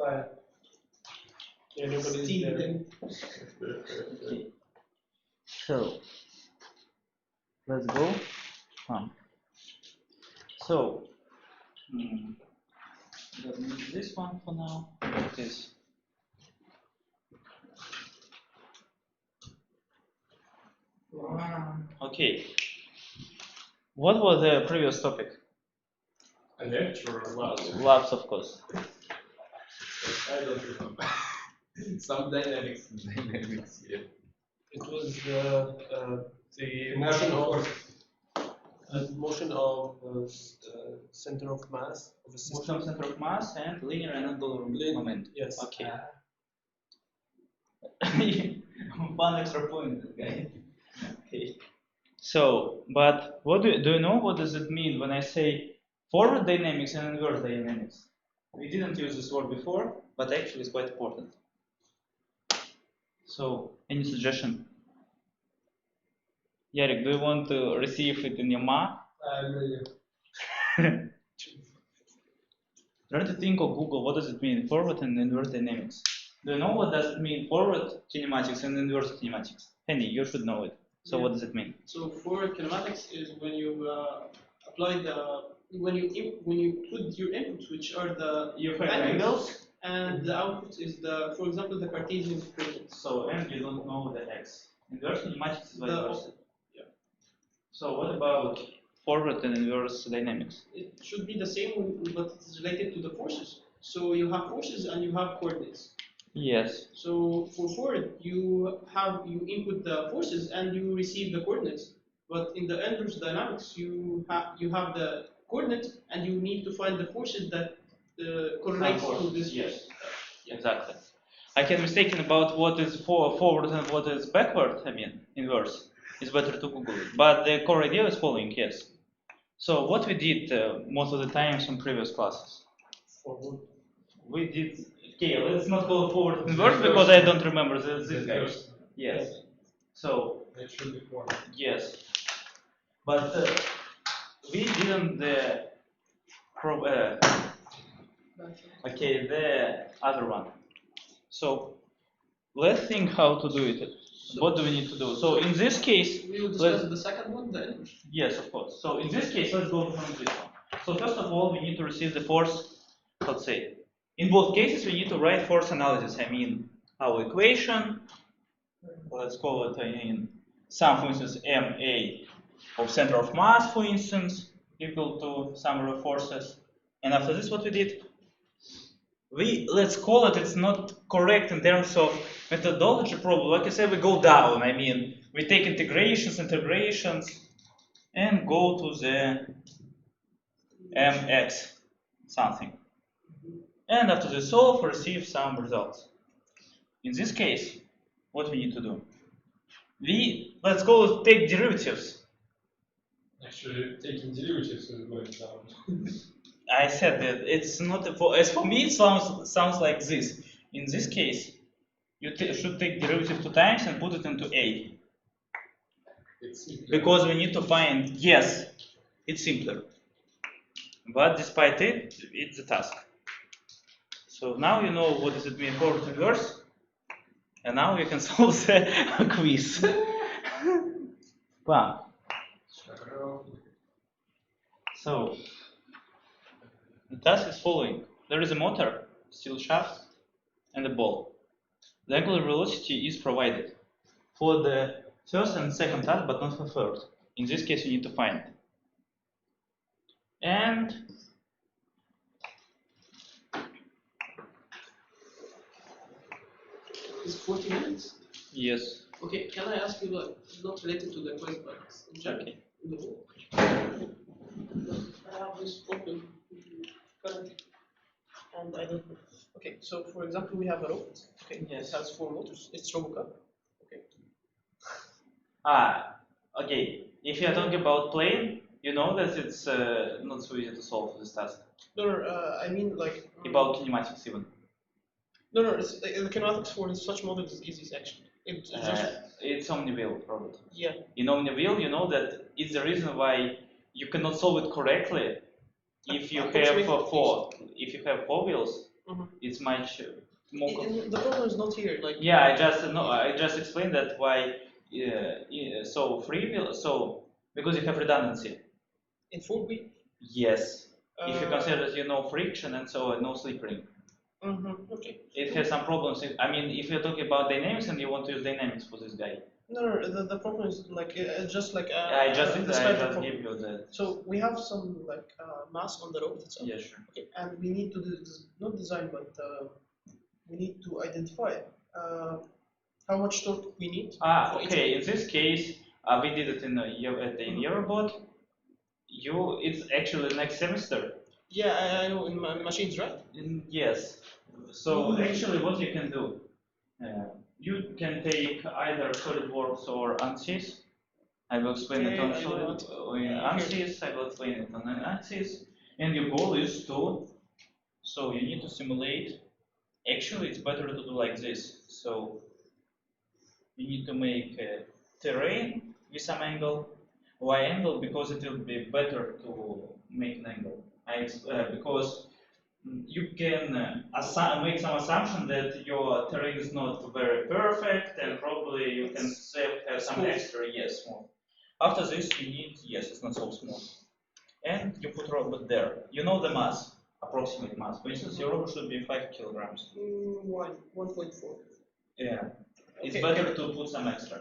fire. Everybody's there. Okay. So let's go. So let me use this one for now. This. Okay. What was the previous topic? A lecture or what? Labs, of course. I don't remember. Some dynamics, yeah. It was the motion of center of mass of a system. Motion center of mass and linear and angular moment. Yes. Okay. One extra point, this guy. Okay. So, but what do you know what does it mean when I say forward dynamics and inverse dynamics? We didn't use this word before, but actually it's quite important. So, any suggestion? Yarek, do you want to receive it in your ma? I'm ready. Try to think of Google, what does it mean, forward and inverse dynamics? Do you know what does it mean, forward kinematics and inverse kinematics? Henny, you should know it. So Yeah. what does it mean? So forward kinematics is when you apply when you put your inputs, which are the angles, and the output is for example, the Cartesian equations. So, and you don't know the x. Inverse kinematics is vice The versa. opposite. Yeah. So what about forward and inverse dynamics? It should be the same, but it's related to the forces. So you have forces and you have coordinates. Yes. So for forward, you input the forces and you receive the coordinates. But in the inverse dynamics, you have the coordinates and you need to find the forces that correlate to this. Yes. Exactly. I can mistaken about what is forward and what is backward. I mean inverse. It's better to Google it. But the core idea is following. Yes. So what we did most of the times in previous classes. Forward. We did. Okay, let's not call it forward and inverse because I don't remember this guys. Yes. So That should be forward. yes, but we didn't okay, the other one. So let's think how to do it. What do we need to do? So in this case, we will discuss the second one, the inverse. yes, of course. So in this case, let's go from this one. So first of all, we need to receive the force. Let's say in both cases we need to write force analysis. I mean our equation. Let's call it in some, for instance, MA of center of mass, for instance, equal to summary of forces. And after this, what we did? Let's call it, it's not correct in terms of methodology probably. Like I said, we go down. I mean, we take integrations, and go to the mx something. And after the solve, receive some results. In this case, what we need to do? Let's go take derivatives. Actually, taking derivatives is going down. I said that it's not as for me it sounds like this. In this case, you should take derivative 2 times and put it into A. It's simpler. Because we need to find, yes, it's simpler. But despite it, it's a task. So now you know what does it mean forward and reverse. And now you can solve the quiz. Bam. So the task is following. There is a motor, steel shaft, and a ball. The angular velocity is provided for the first and second task, but not for third. In this case, you need to find it. And Is 40 minutes? yes. Okay, can I ask you, like, not related to the quiz, but in general? Okay. In the book? I have this open currently, and I don't know. Okay, so for example, we have a rope. Okay, Yes. it has 4 motors. It's RoboCup. Okay. Okay. If you are talking about plane, you know that it's not so easy to solve this task. No, I mean like. About kinematics even. No, it's, the kinematics for such models is easy actually. It's just. It's Omniville probably. Yeah. In Omniville, you know that it's the reason why you cannot solve it correctly if you have 4 wheels. Mhm. It's much more. The problem is not here. Like Yeah, I just explained that why. So free will. So because you have redundancy. in 4B. Yes. If you Uh, consider that you know friction and so no slip ring. Okay. It has some problems. I mean, if you're talking about dynamics and you want to use dynamics for this guy, No, the problem is like it's just like I just describe the problem. give you that. So we have some like mass on the robot itself. Yeah, sure. Okay, and we need to not design, but we need to identify how much torque we need. Ah, for each okay. one. In this case, we did it in Eurobot. It's actually next semester. Yeah, I know in machines, right? Yes. So actually, what you can do, you can take either SolidWorks or ANSYS. I will explain it on Okay, I know ANSYS. I will explain it on ANSYS. And your goal is to, so you need to simulate. Actually, it's better to do like this. So you need to make a terrain with some angle, y angle, because it will be better to make an angle. Because you can make some assumption that your terrain is not very perfect, and probably you can have some extra, yes, smooth. After this, you need, yes, it's not so smooth. And you put robot there. You know the mass, approximate mass. For instance, your robot should be 5 kilograms. 1.4. Yeah. It's Okay. better to put some extra.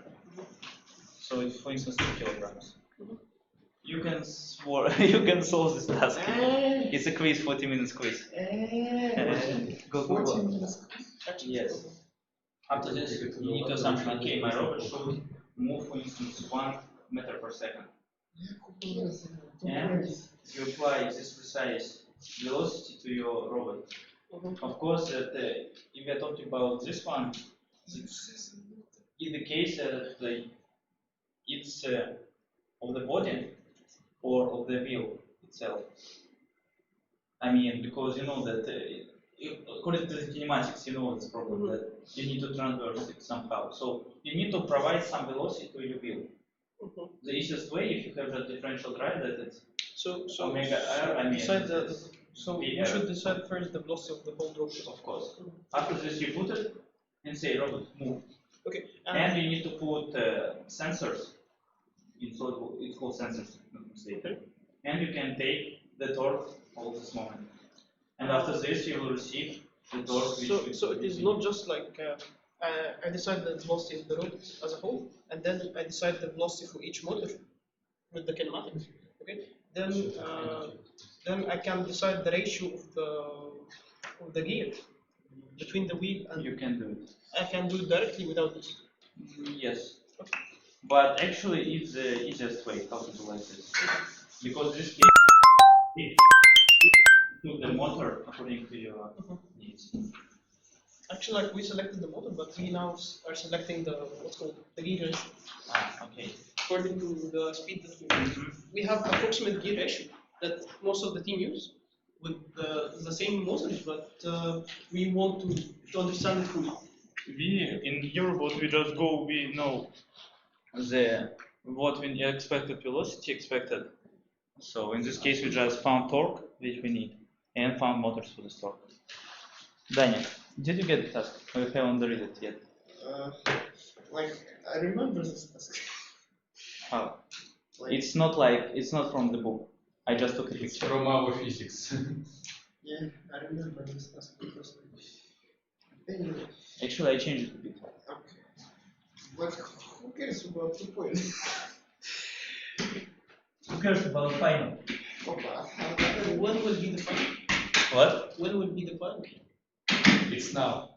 So if, for instance, 2 kilograms. You can you can solve this task. It's a quiz, 40 minutes quiz. Go Google. Yes. After this, you need to assumption, okay, my robot should move, for instance, 1 meter per second. And you apply this precise velocity to your robot. Of course, if we are talking about this one, it's in the case that it's of the body or of the wheel itself. I mean, because you know that according to the kinematics, you know this problem that you need to transverse it somehow. So you need to provide some velocity to your wheel. The easiest way, if you have a differential drive, that it's So omega r. I mean, decide so we VR. should decide first the velocity of the whole robot. Of course. After this, you put it and say, robot, move. Okay. And you need to put sensors. It's called sensors, not mistake. And you can take the torque of this moment. And after this, you will receive the torque. So it is not just like I decide the velocity of the robot as a whole, and then I decide the velocity for each motor with the kinematics. Okay. Then I can decide the ratio of the gear between the wheel and. You can do it. I can do it directly without this. Yes. But actually, it's the easiest way how to do like this. Because this case, to the motor according to your needs. Actually, like we selected the motor, but we now are selecting the what's called the gear ratio Okay. according to the speed that we use. We have approximate gear ratio that most of the team use with the same motors, but we want to understand it fully. In Eurobot we just go. We know what we expected velocity expected. So in this case we just found torque which we need and found motors for this torque. Daniel, did you get the task? Or you haven't read it yet? Like I remember this task. How? Like, It's not from the book. I just took a It's picture. from our physics. yeah, I remember this task because. Anyway, Actually I changed it a bit. okay. But who cares about 2 points? Who cares about final? When will be the final? What? When will be the final? It's now.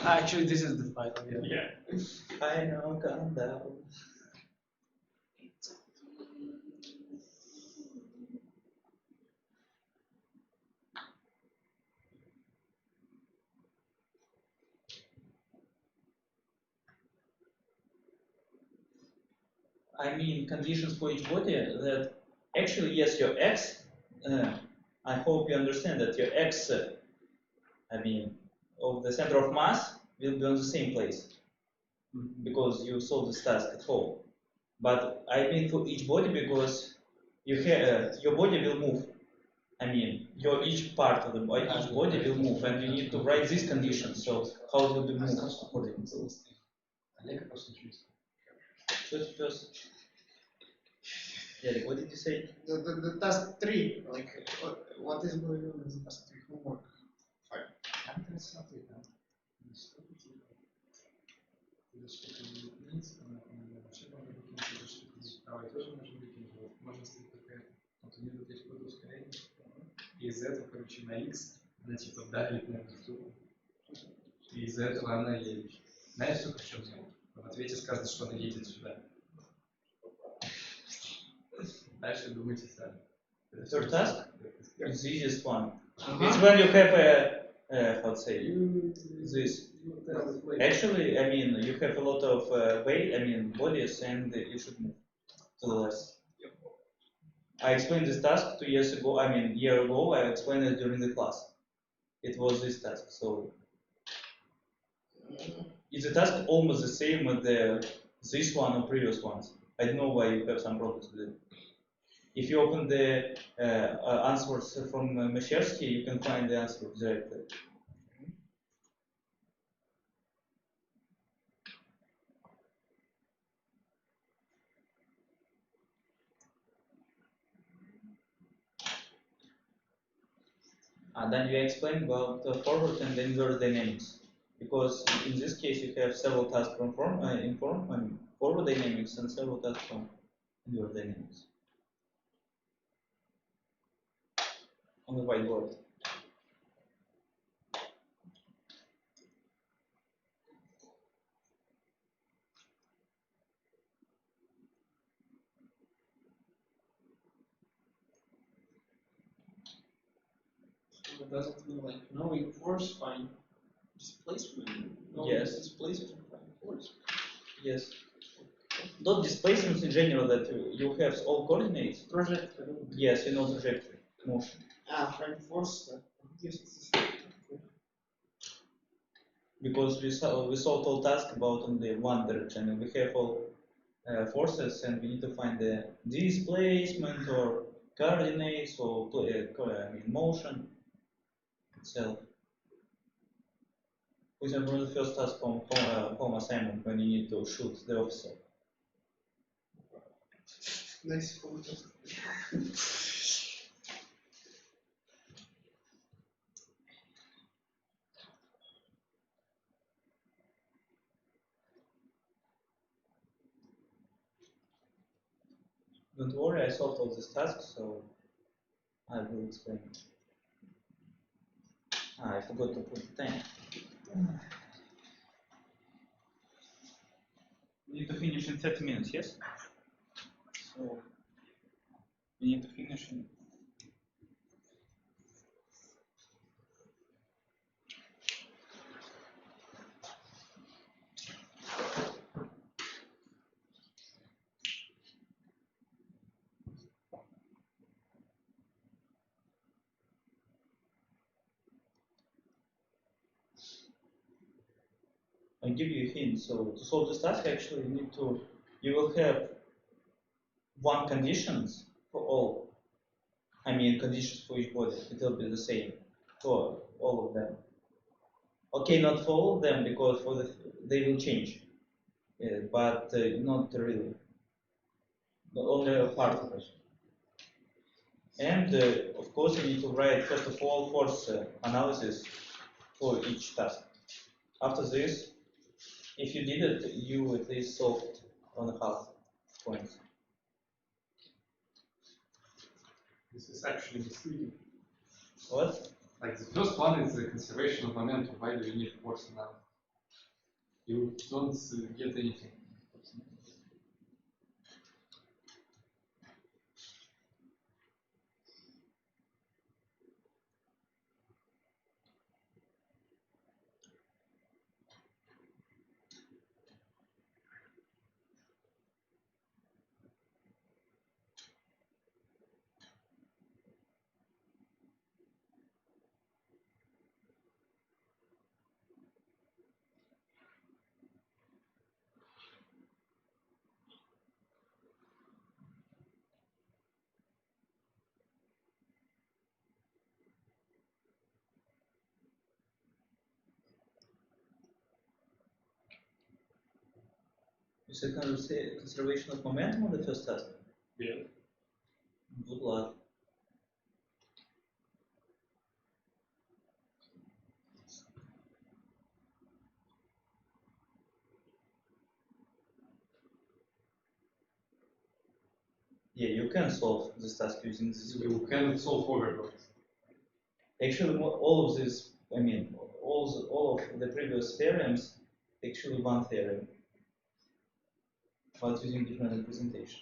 Actually, this is the final. Yeah. I know, calm down. I mean conditions for each body that actually yes your x I hope you understand that your x I mean of the center of mass will be on the same place because you solve this task at home. But I mean for each body because you have your body will move I mean, your each part of the each body will move, and you need to write these conditions. So how it will be moved according to. First. Eric, what did you say? The task 3, like what is going on in the task 3 homework? И из этого, короче, на x она типа давит на эту штуку. И из-за этого она едет. Знаешь, что в чем дело? В ответе сказано, что она едет сюда. Дальше думайте сами. Third task is the easiest one. It's when you have a how to say this. Actually, I mean, you have a lot of weight, I mean, bodies, and you should move to the left. I explained this task 2 years ago. I mean, year ago. I explained it during the class. It was this task. So it's a task almost the same as this one or previous ones. I don't know why you have some problems with it. If you open the answers from Meshersky, you can find the answer directly. Then you explain about forward and inverse dynamics, because in this case you have several tasks from forward dynamics and several tasks from inverse dynamics on the whiteboard. So does it mean like knowing force find displacement? Knowing Yes. displacement find force. Yes. Not displacements in general, that you have all coordinates. Trajectory. Yes, you know trajectory, motion. Find force. Yes. Because we solved all tasks about only one direction, and we have all forces, and we need to find the displacement or coordinates or motion itself. For example, the first task from home assignment when you need to shoot the officer. Nice. Don't worry, I solved all these tasks, so I will explain. I forgot to put the time. We need to finish in 30 minutes, yes? So, we need to finish in... I'll give you a hint. So to solve this task, actually, you will have one conditions for all. I mean, conditions for each body. It will be the same for all of them. Okay, not for all of them because they will change, but not really. Only a part of it. And of course, you need to write first of all force analysis for each task. After this, if you did it, you at least solved 1.5 points. This is actually misleading. What? Like the first one is the conservation of momentum. Why do you need force now? You don't get anything. You said conservation of momentum on the first aspect? Yeah. Good luck. Yeah, you can solve this task using this way. You cannot solve overgrowth. Actually, all of this, I mean, all of the previous theorems, actually one theorem, but using different representation.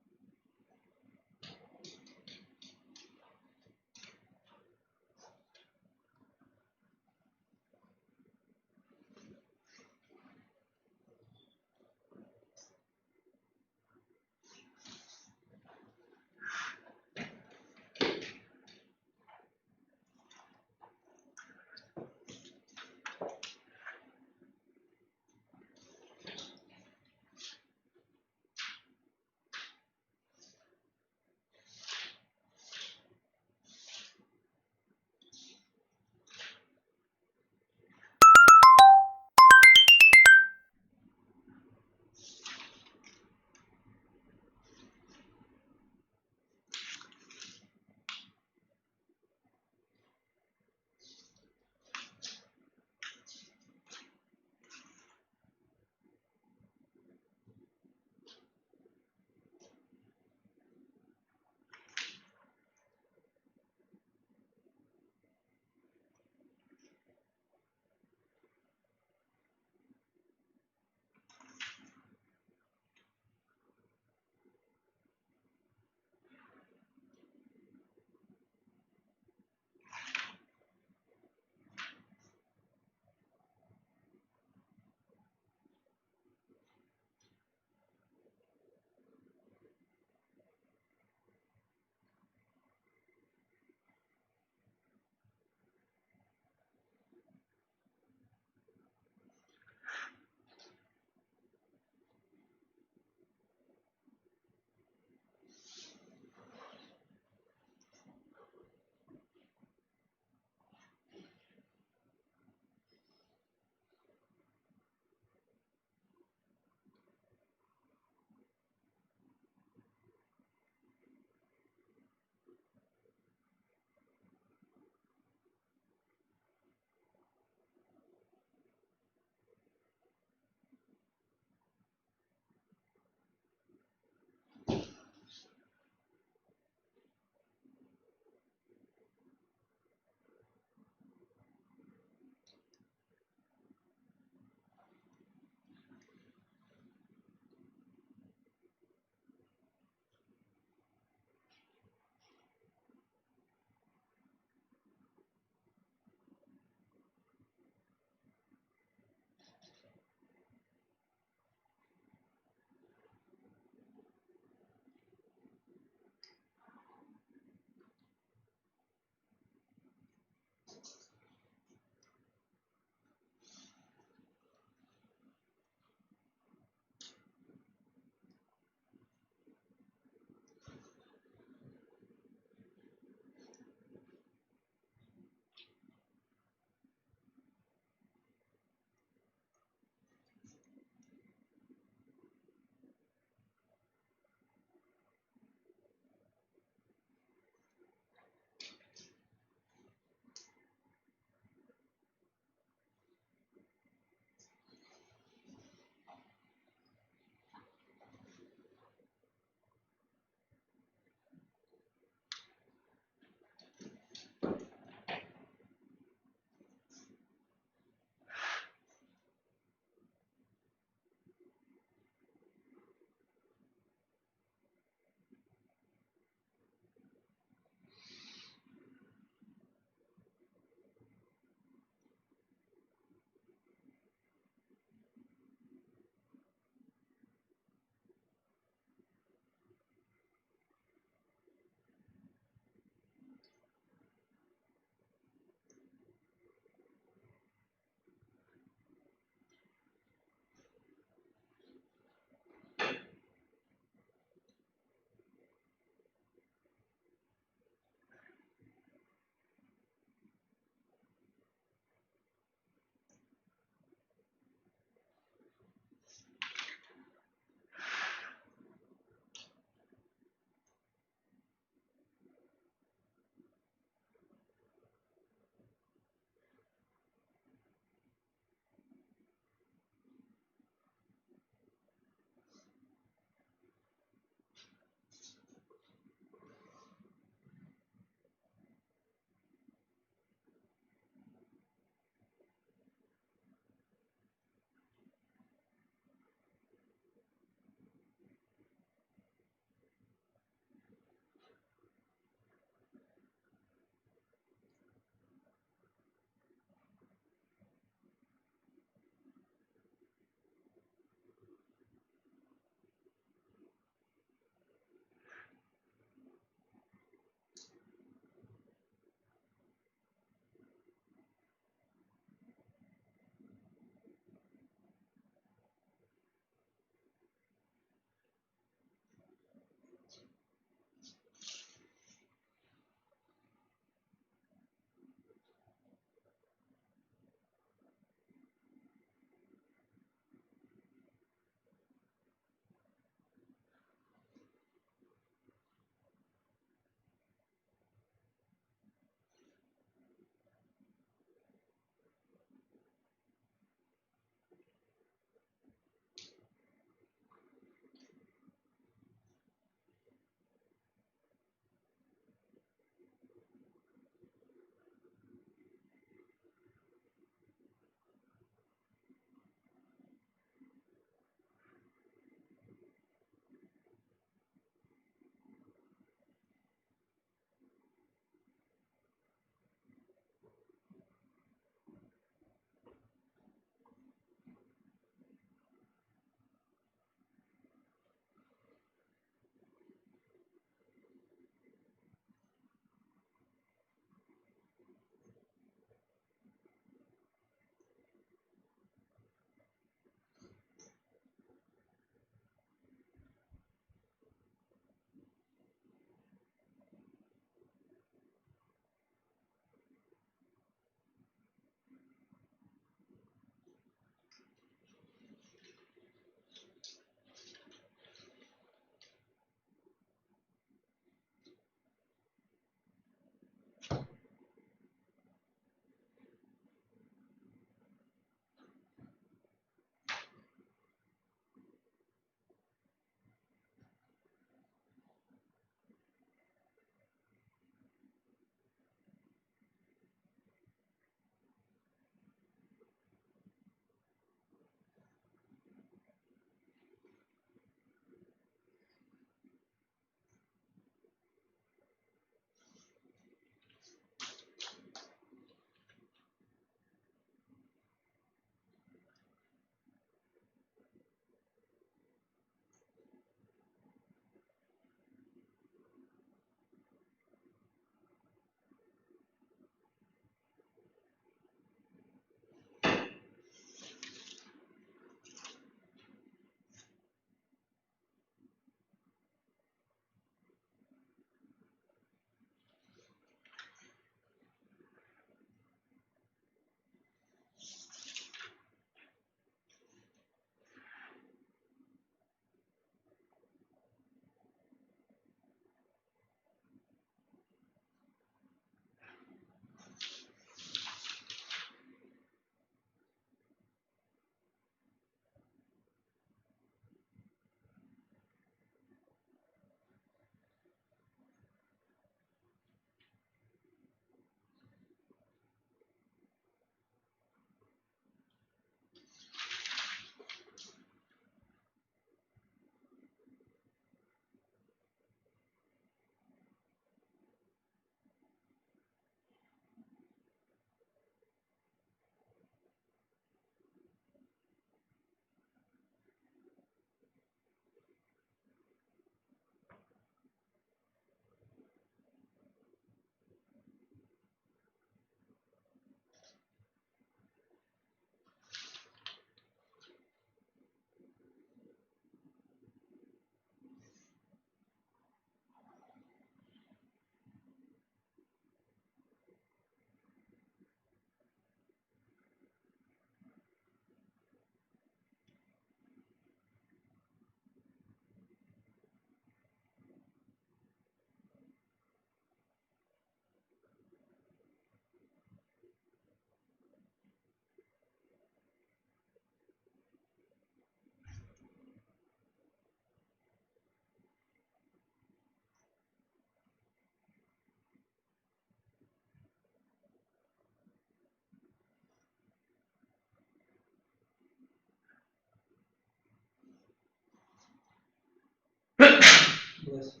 ridiculous.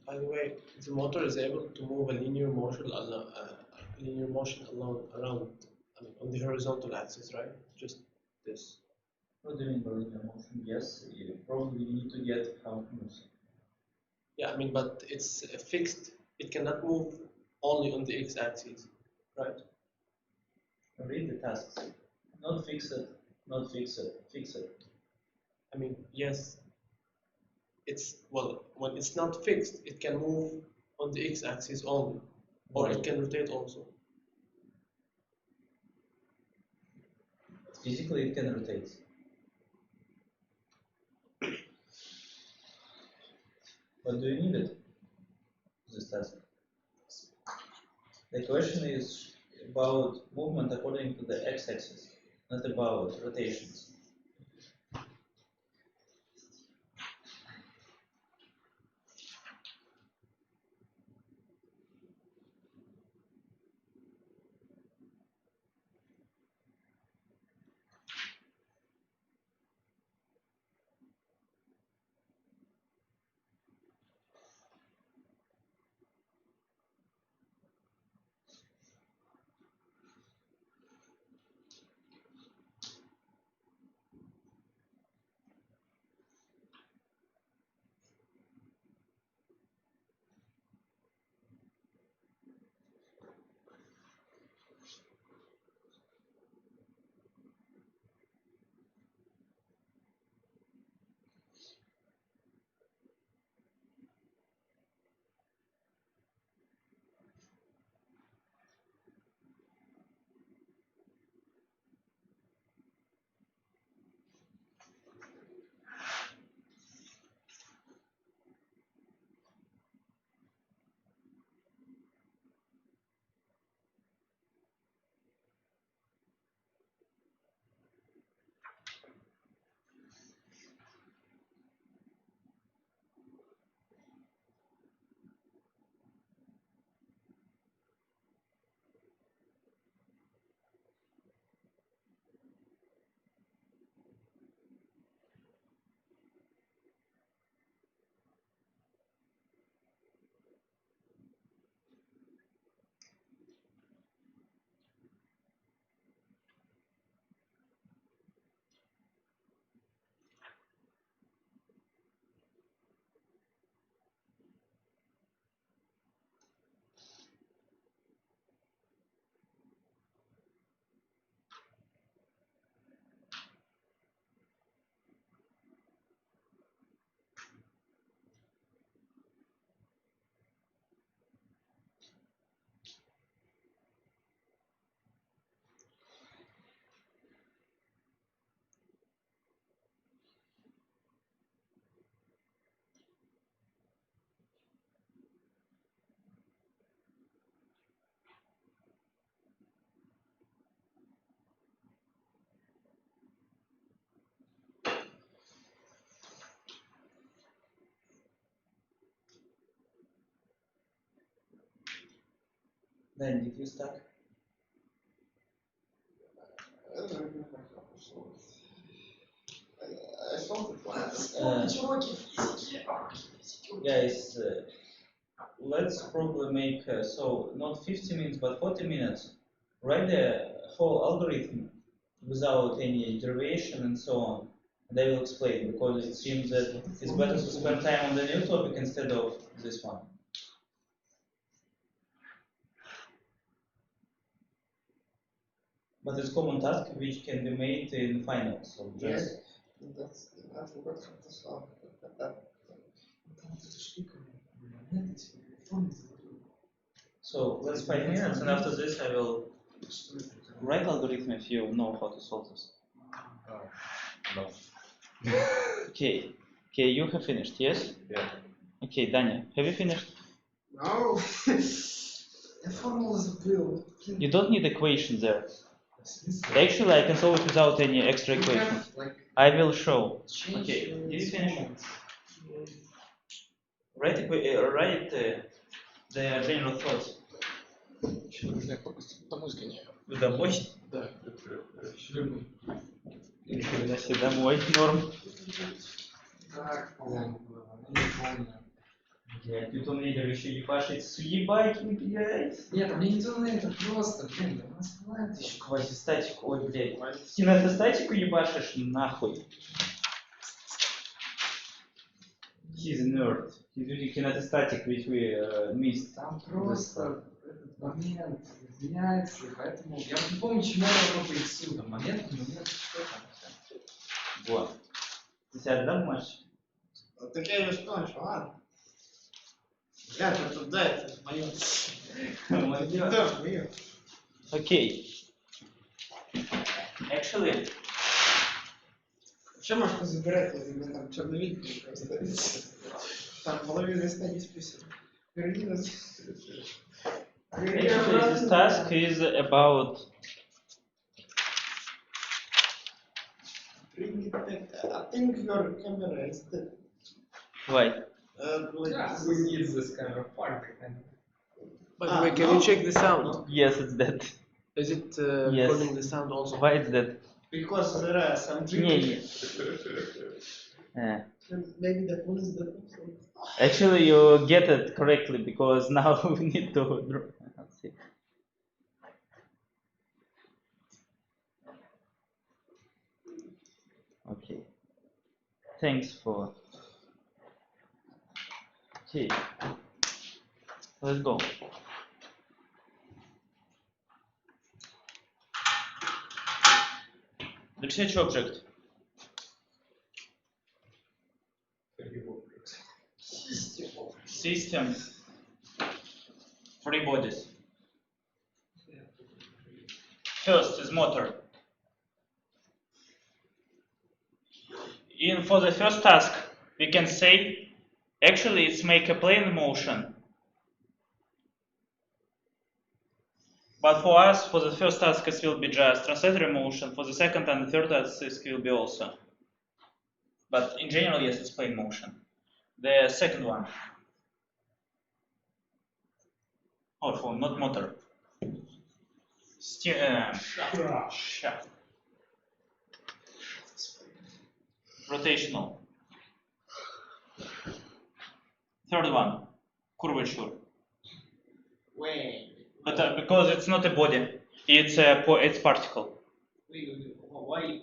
By the way, the motor is able to move a linear motion along around, I mean, on the horizontal axis, right? Just this. What do you mean by linear motion? Yes, you probably need to get how it moves. Yeah, I mean, but it's fixed. It cannot move only on the x-axis, right? Read the tasks. Not fix it, not fix it, fix it. I mean, yes. It's, well, when it's not fixed, it can move on the x-axis only, or Right. it can rotate also. Physically, it can rotate. But do you need it? This task. The question is about movement according to the x-axis, not about rotations. Then did you start? I don't remember how to solve it. I solved it once. Guys, let's probably make, so not 50 minutes, but 40 minutes. Write the whole algorithm without any derivation and so on. And I will explain, because it seems that it's better to spend time on the new topic instead of this one. But it's common task which can be made in finals. So just That's what to solve. So let's 5 minutes, and after this I will write algorithm if you know how to solve this. No. Okay. Okay, you have finished, yes? Yeah. Okay, Danya, have you finished? No. The formula is built. You don't need equation there. Actually, I can solve it without any extra equations. I will show. Okay, did you finish? Write the general thoughts. Домой? Да, шлюмный. Домой, норм. Как, по-моему, было? Не помню. Блядь, Python лидер еще ебашить, съебать, блядь. Нет, мне не думаю, это просто, блин, да у нас бывает Ты еще. еще квазистатику, ой, блядь. Кинетостатику ебашишь, нахуй. He's a nerd. He's using kinetic, which we missed. Там просто этот момент изменяется, и поэтому я не помню, чему я по иксу, там момент, что там. Вот. Ты себя отдам матч? Вот так я ее скажу, ладно. Я же туда, это мое. Молодец. Да, мое. Okay. Actually, Что можно забирать, если у меня там черновик просто? Там половина листа не списана. Верни нас. actually, this task is about I think your camera is dead. why? Like Yeah, we need this kind of part. By the way, can you check the sound? Yes, it's that. Is it Yes. recording the sound also? Why it's that? because there are some Не, maybe the phone is dead. Actually, you get it correctly because now we need to draw. Let's see. Okay. Thanks for. Okay. Let's go. Research object. System. Free bodies. First is motor. For the first task, we can say, actually it's make a plane motion. But for us, for the first task, it will be just translatory motion. For the second and the third task, it will be also. But in general, yes, it's plane motion. The second one. Or for not motor. Shaft. Rotational. Third one, curvature. Wait. But because it's not a body, it's particle. Why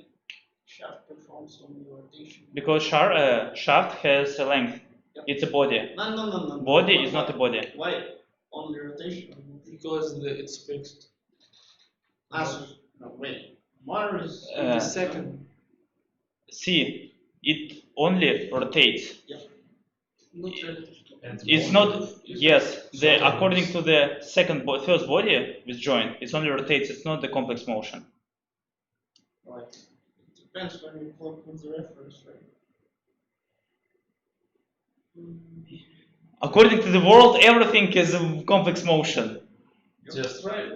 shaft performs on the rotation? Because shaft has a length. It's a body. No. Body is not a body. Why? Only rotation. Because it's fixed. No, wait. Motor is The second. See, it only rotates. not relative. It's not. Yes, according to the first body with joint, it only rotates. It's not the complex motion. Right. It depends when you plug in the reference, right? According to the world, everything is a complex motion. Just right.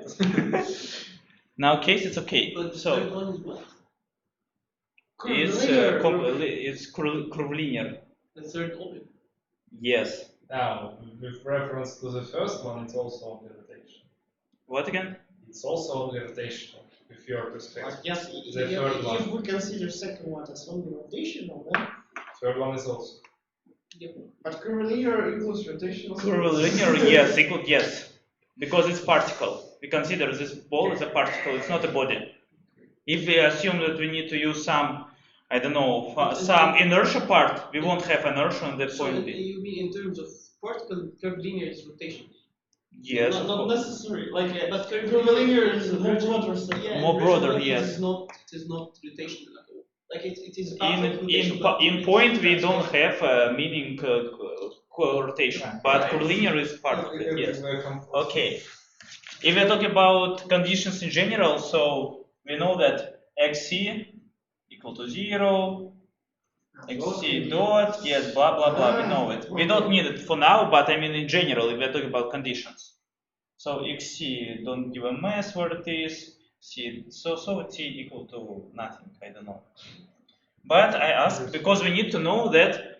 Now, case it's okay. But the So third one is what? it's curvilinear. The third orbit. Yes. Now, with reference to the first one, it's also only rotation. What again? It's also only rotational, with your perspective. Yes, The third one. if we consider second one as only rotational, then Third one is also. but curvilinear equals rotational. Curvilinear, yes, equal yes, because it's particle. We consider this ball as a particle. It's not a body. If we assume that we need to use some, I don't know, some inertia part, we won't have inertia on that So point. you mean in terms of particle, curvilinear is rotation? Yes, Not, of not course. necessary. Like, but Curvilinear is more broader. Yeah, More broader, it yes. is not rotational at all. Like it is In perfect rotation, but in point we don't have meaning rotation, but curvilinear is part of it. Yes. Okay. If we're talking about conditions in general, so we know that xc equal to 0, xc dot, yes, blah blah blah. We know it. We don't need it for now, but I mean in general, if we're talking about conditions. So xc, don't give a mess where it is. C, so t equal to nothing. I don't know. But I ask because we need to know that.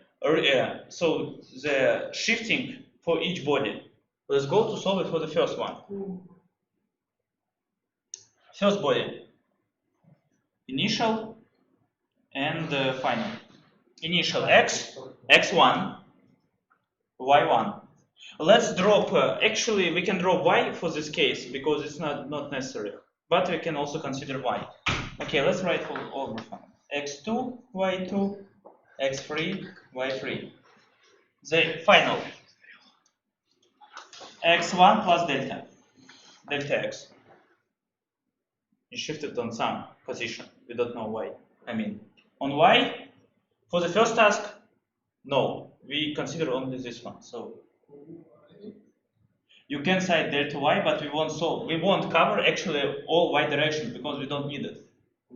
So the shifting for each body. Let's go to solve it for the first one. First body. Initial and final. Initial x, x1, y1. Let's drop. Actually, we can drop y for this case because it's not necessary. But we can also consider y. Okay, let's write for all of them. x2, y2, x3, y3. The final. x1 plus delta. Delta x. Is shifted on some position. We don't know why. I mean, on y, for the first task, no. We consider only this one. So you can cite delta y, but we won't solve. We won't cover actually all y direction because we don't need it.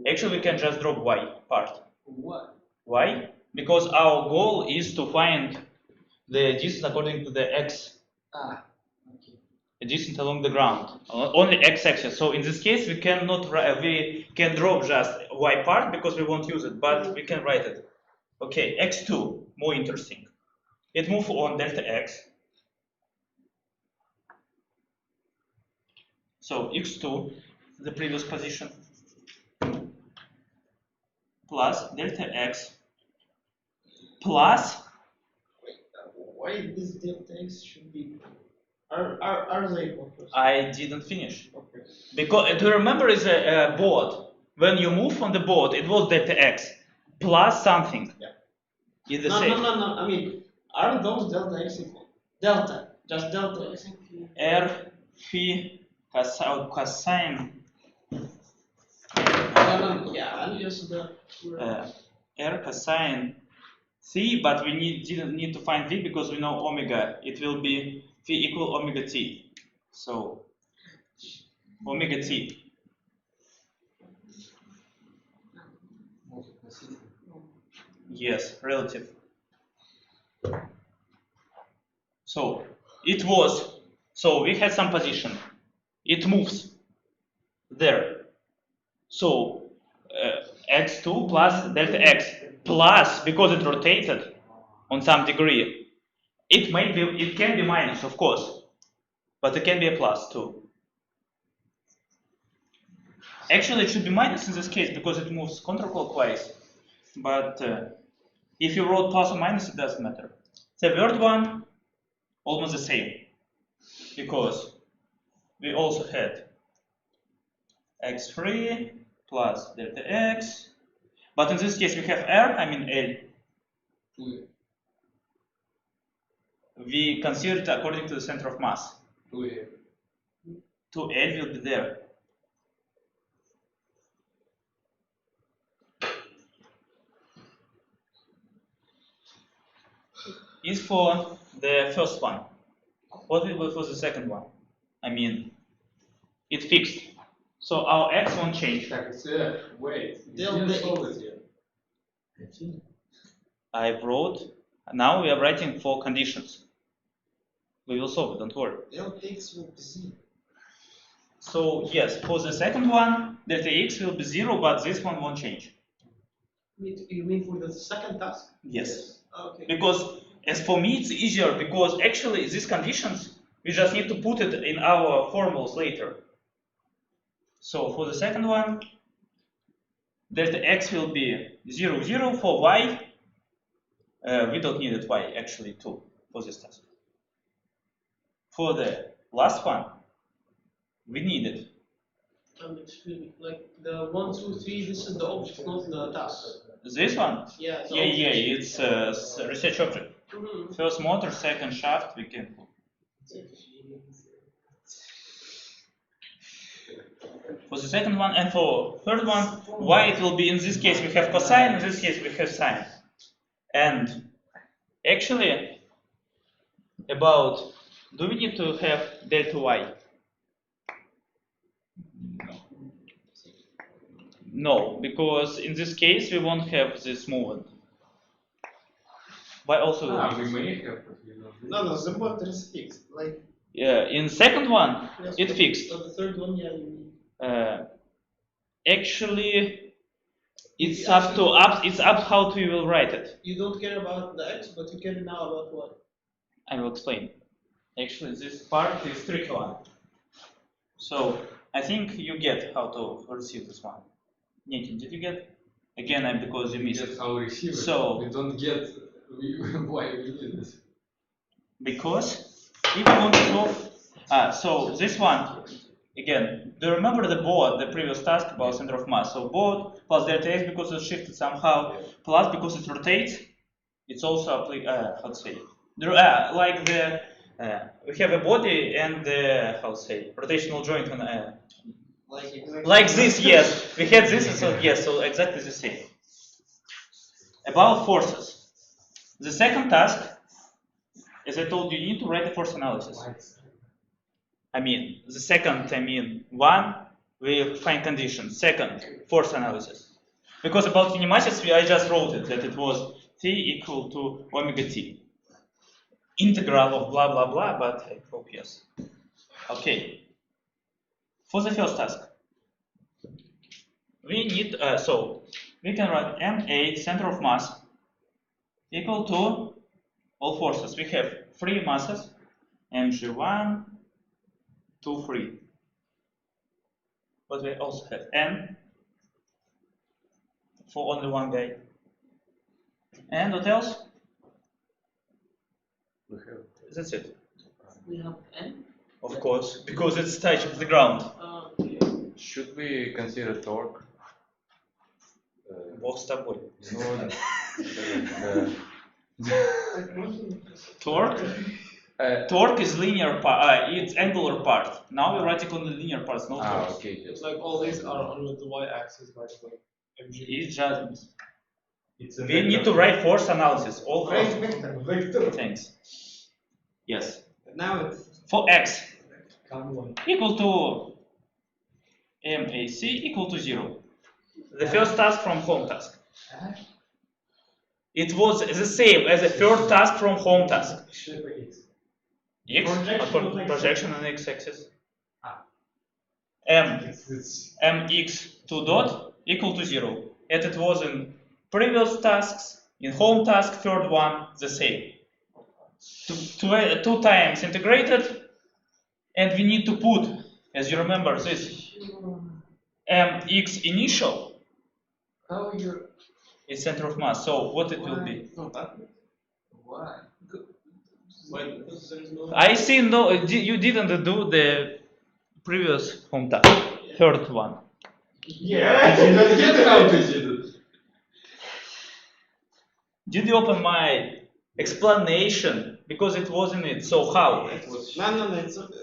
Actually, we can just drop y part. Why? Why? Because our goal is to find the distance according to the x. The distance along the ground, only x-axis. So in this case, we cannot we can drop just y part because we won't use it, but we can write it. Okay, x2, more interesting. It moves on delta x. So x2, the previous position, plus delta x, plus. Why this delta x should be? Are they equal? I didn't finish. Okay. Because to remember is a board. When you move on the board, it was delta x plus something. Yeah. Is the No, same. no. I mean, are those delta x equal? Delta, just delta x. R phi cosine. No. Yeah, I'm just the. R cosine c, but we didn't need to find v because we know omega. It will be phi equal omega t. So omega t. Yes, relative. So it was. So we had some position. It moves there. So x2 plus delta x plus because it rotated on some degree. It can be minus, of course, but it can be a plus too. Actually, it should be minus in this case because it moves counterclockwise. But if you wrote plus or minus, it doesn't matter. The third one, almost the same, because we also had x3 plus delta x, but in this case we have r, I mean L. We consider it according to the center of mass. 2L will be there. Is for the first one. What will be for the second one? I mean, it's fixed. So our x won't change. Wait, I wrote. Now we are writing for conditions. We will solve it, don't worry. Delta x will be 0. So yes, for the second one, delta x will be 0, but this one won't change. You mean for the second task? Yes. Okay. Because as for me, it's easier because actually these conditions, we just need to put it in our formulas later. So for the second one, delta x will be 0, 0. For y, we don't need it y actually too for this task. For the last one, we need it. Excuse me, like the 1, 2, 3, this is the object, not the task. This one? Yeah. It's a research object. First motor, second shaft, we can put. For the second one and for third one, why it will be in this case we have cosine, in this case we have sine. And actually, about, do we need to have delta y? No, because in this case we won't have this movement. Why also? We may have, but we don't. No, the border is fixed. Like, Yeah, in second one, Yes, it but- fixed. But the third one, yeah, you need. Actually, it's up how we will write it. You don't care about the x, but you care now about y. I will explain. Actually, this part is tricky one. So I think you get how to receive this one. Nitin, did you get? Again, because you missed Get it. how we receive it. So- we don't get why we need this. Because if you want to prove, so this one, again, do you remember the board, the previous task about center of mass? So board plus delta x because it's shifted somehow, plus because it rotates, it's also how to say, like the we have a body and the how to say rotational joint on like exactly. like this. Yes, we had this, so yes, so exactly the same. About forces, the second task, as I told you, you need to write a force analysis. The second, one, we find conditions. Second, force analysis. Because about kinematics, I just wrote it, that it was T equal to omega T. Integral of blah, blah, blah, but I hope yes. Okay. For the first task, we need, so we can write MA, center of mass, equal to all forces. We have three masses, mg1, 2, 3. But we also have n for only one guy. And what else? We have. That's it. We have n. Of course, because it's touching the ground. Okay. Should we consider torque? Бог с тобой. No, Torque? Torque is linear part, it's angular part. Now we're writing only linear parts, no torque. okay. It's like all these are on the y-axis, by the way. MG. It's just, It's a we need to write force analysis, all Right force vector. things. Yes. Now it's For x Come on. equal to MAC equal to 0. The first task from home task. It was the same as the third task from home task. X, projection on x-axis. Mx 2 dot equal to 0. And it was in previous tasks, in home task, third one, the same. Two times integrated, and we need to put, as you remember, this mx initial How you? is center of mass. So what it will be? Why? Why? Because there is no. I see no, you didn't do the previous home task, third one. Yeah, you don't get how to do it. Did you open my explanation? Because it wasn't it. So how? It was no.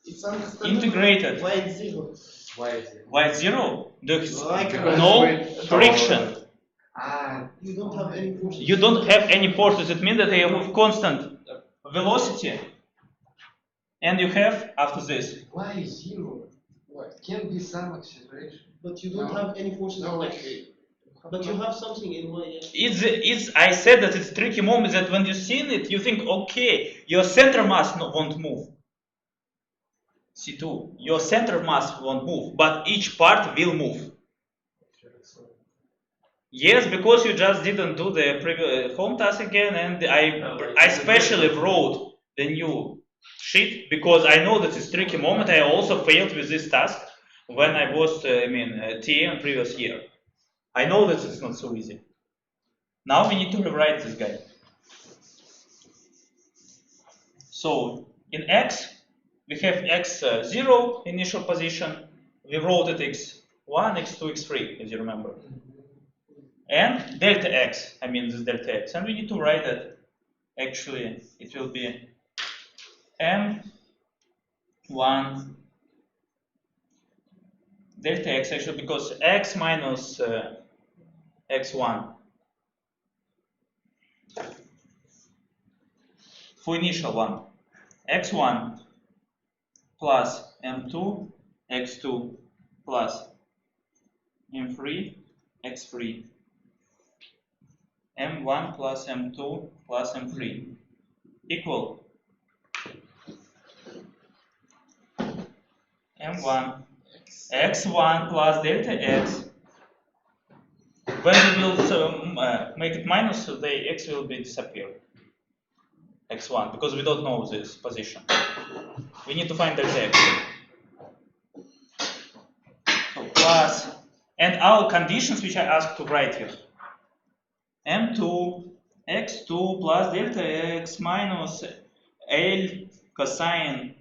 It's understandable. Integrated. Why it's zero? why is it? Why it's 0? Like No friction. you don't have any force. You don't have any forces. It means that you have constant velocity. And you have, after this, Why is zero? What? Can be some acceleration. But you don't have any forces No, on like x. But you have something in y. Yeah. it's. I said that it's tricky moment that when you see it, you think, okay, your center mass won't move. C2, your center mass won't move, but each part will move. Yes, because you just didn't do the previous home task again, and I specially wrote the new sheet because I know that it's tricky moment. I also failed with this task when I was TA in previous year. I know that it's not so easy. Now we need to rewrite this guy. So in x, we have x0 initial position. We wrote it x1, x2, x3, as you remember. And delta x, this delta x. And we need to write that, actually, it will be m1 delta x, actually, because x minus x1. for initial one, x1 plus m2, x2 plus m3, x3, m1 plus m2 plus m3 equal m1 x1 plus delta x. When we will make it minus, so the x will be disappear. x1, because we don't know this position. We need to find delta x. So plus, and our conditions which I asked to write here. m2 x2 plus delta x minus L cosine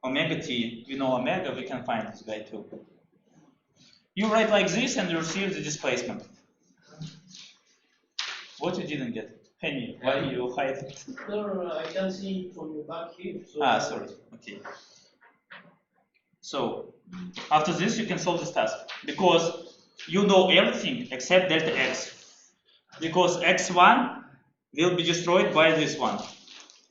omega t. We know omega, we can find this guy too. You write like this and you receive the displacement. What you didn't get? Penny, why you hide it? No, I can see it from your back here. So Sorry. Okay. So after this, you can solve this task because you know everything except delta x. Because x1 will be destroyed by this one.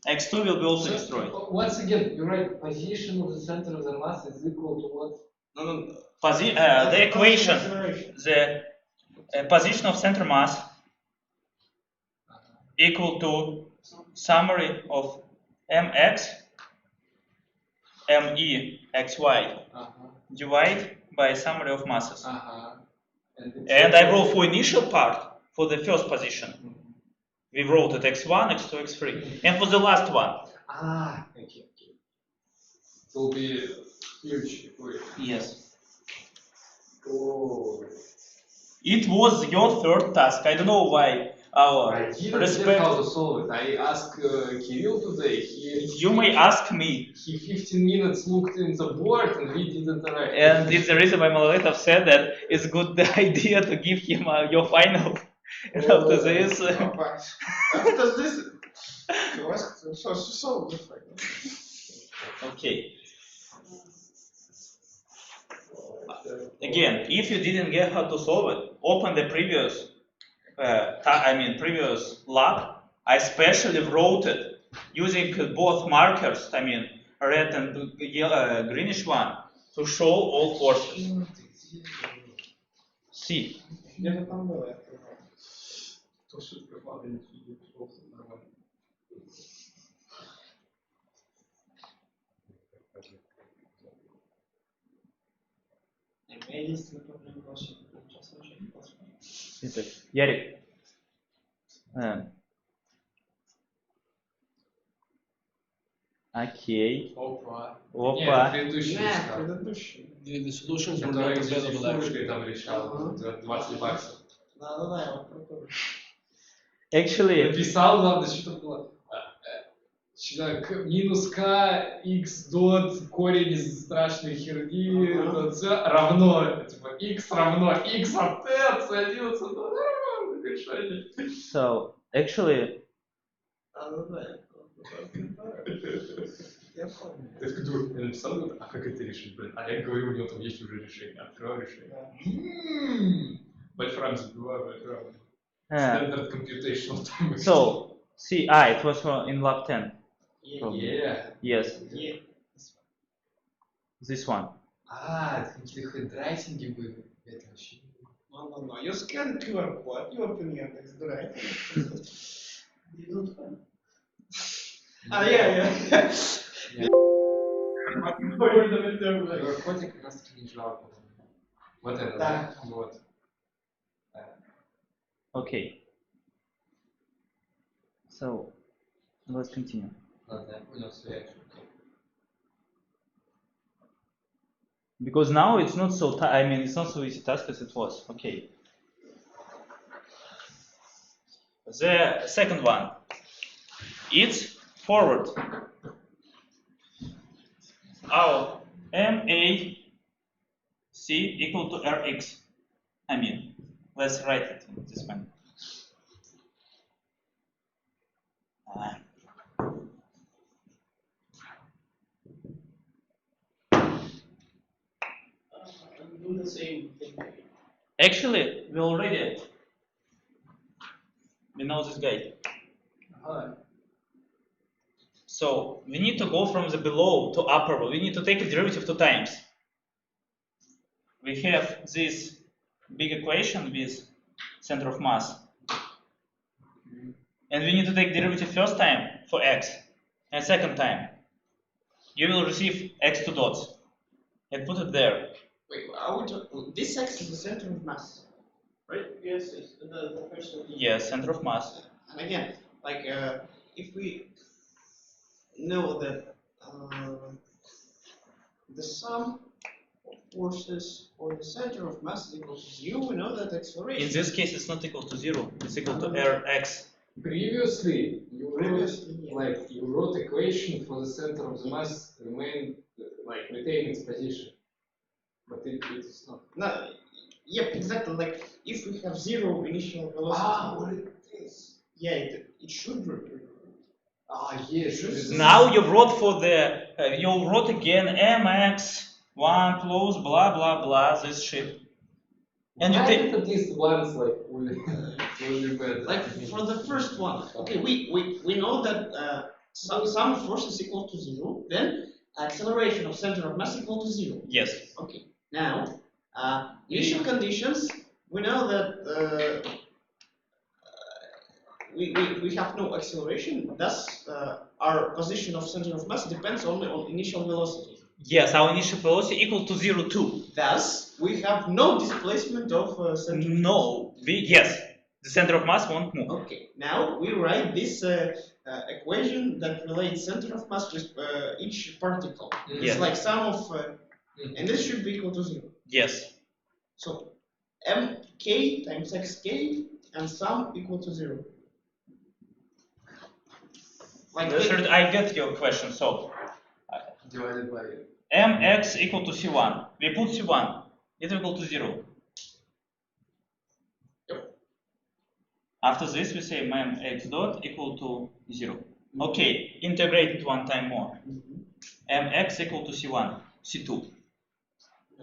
x2 will be also destroyed. Once again, you write position of the center of the mass is equal to what? No. The equation, the position of center mass equal to summary of mx, me, xy divided by summary of masses. And I wrote for initial part, for the first position, we wrote it x1, x2, x3. And for the last one. Okay. It will be huge equation. Yes. Oh. It was your third task. I don't know why our I didn't get respect. how to solve it. I asked Kirill today. You may ask me. He 15 minutes looked in the board and he didn't write. And it's the reason why Malavetov said that it's a good idea to give him your final. And after this. After this, you ask, so solve the Okay. Again, if you didn't get how to solve it, open the previous, previous lab. I specially wrote it using both markers. Red and greenish one to show all forces. See. Где-то там было, я открывал. То, что прикладывает видео, просто нормально. У меня единственная проблема была, что сейчас вообще не посмотрел. Это Ярик. Окей. Опа. Опа. Нет, предыдущий Нет, искал. предыдущий. The solutions were not Который available actually. там решал 20 баксов. Да, я вот про то. Actually, Написал, главное, что там было. Минус k, x дот, корень из страшной херни, равно, типа, x равно x от t, садился, решение. so actually, Я помню. Я такой думаю, я написал, а как это решить, блин? А я говорю, у него там есть уже решение, открываю решение. Вольфрам забиваю, Вольфрам. Standard computational time. so see, it was in lab 10. Yeah. Yes, Yeah. this one. Это какие-то хендрайтинги были. Это вообще. No. You scan QR code, you open Yandex Drive. You don't find. Yeah. QR-кодик как раз таки не жалко. Вот это, Да. Вот. Okay. So let's continue. Ладно, я понял связь. Because now it's not so. It's not so easy task as it was. Okay. The second one. It's forward. Our MAC equal to Rx. Let's write it in this manner. Do the same thing. Actually, we know this guy. So we need to go from the below to upper. We need to take a derivative 2 times. We have this big equation with center of mass. And we need to take derivative first time for x, and second time. You will receive x2 dots. And put it there. Wait, are we talking? This X is the center of mass, right? Yes, yes. The first one. Yes, center of mass. And again, like if we know that the sum of forces for the center of mass is equal to 0, we know that acceleration. In this case, it's not equal to 0. It's equal to Rx. Previously, you Previously, wrote you wrote equation for the center of the mass remain retain its position, but it is not. No, yep, exactly. Like if we have 0 initial velocity. What it is? Yeah, it should return. Yes. Now you wrote for the, you wrote again mx1 plus blah blah blah, this shit. And you take, at least once fully better. Like for the first one, okay, we know that sum of forces equal to 0, then acceleration of center of mass equal to 0. yes. Okay, now initial conditions, we know that we have no acceleration, thus our position of center of mass depends only on initial velocity. Yes, our initial velocity equal to 0 too. Thus, we have no displacement of center. No, yes, the center of mass won't move. Okay, now we write this equation that relates center of mass with each particle. Yes. It's like sum of, and this should be equal to 0. Yes. So mk times xk and sum equal to 0. Like I get your question. So Divided by mx equal to c1. We put c1. It's equal to 0. Yep. After this, we say mx dot equal to 0. Okay, integrate it one time more. Mx equal to c1, c2.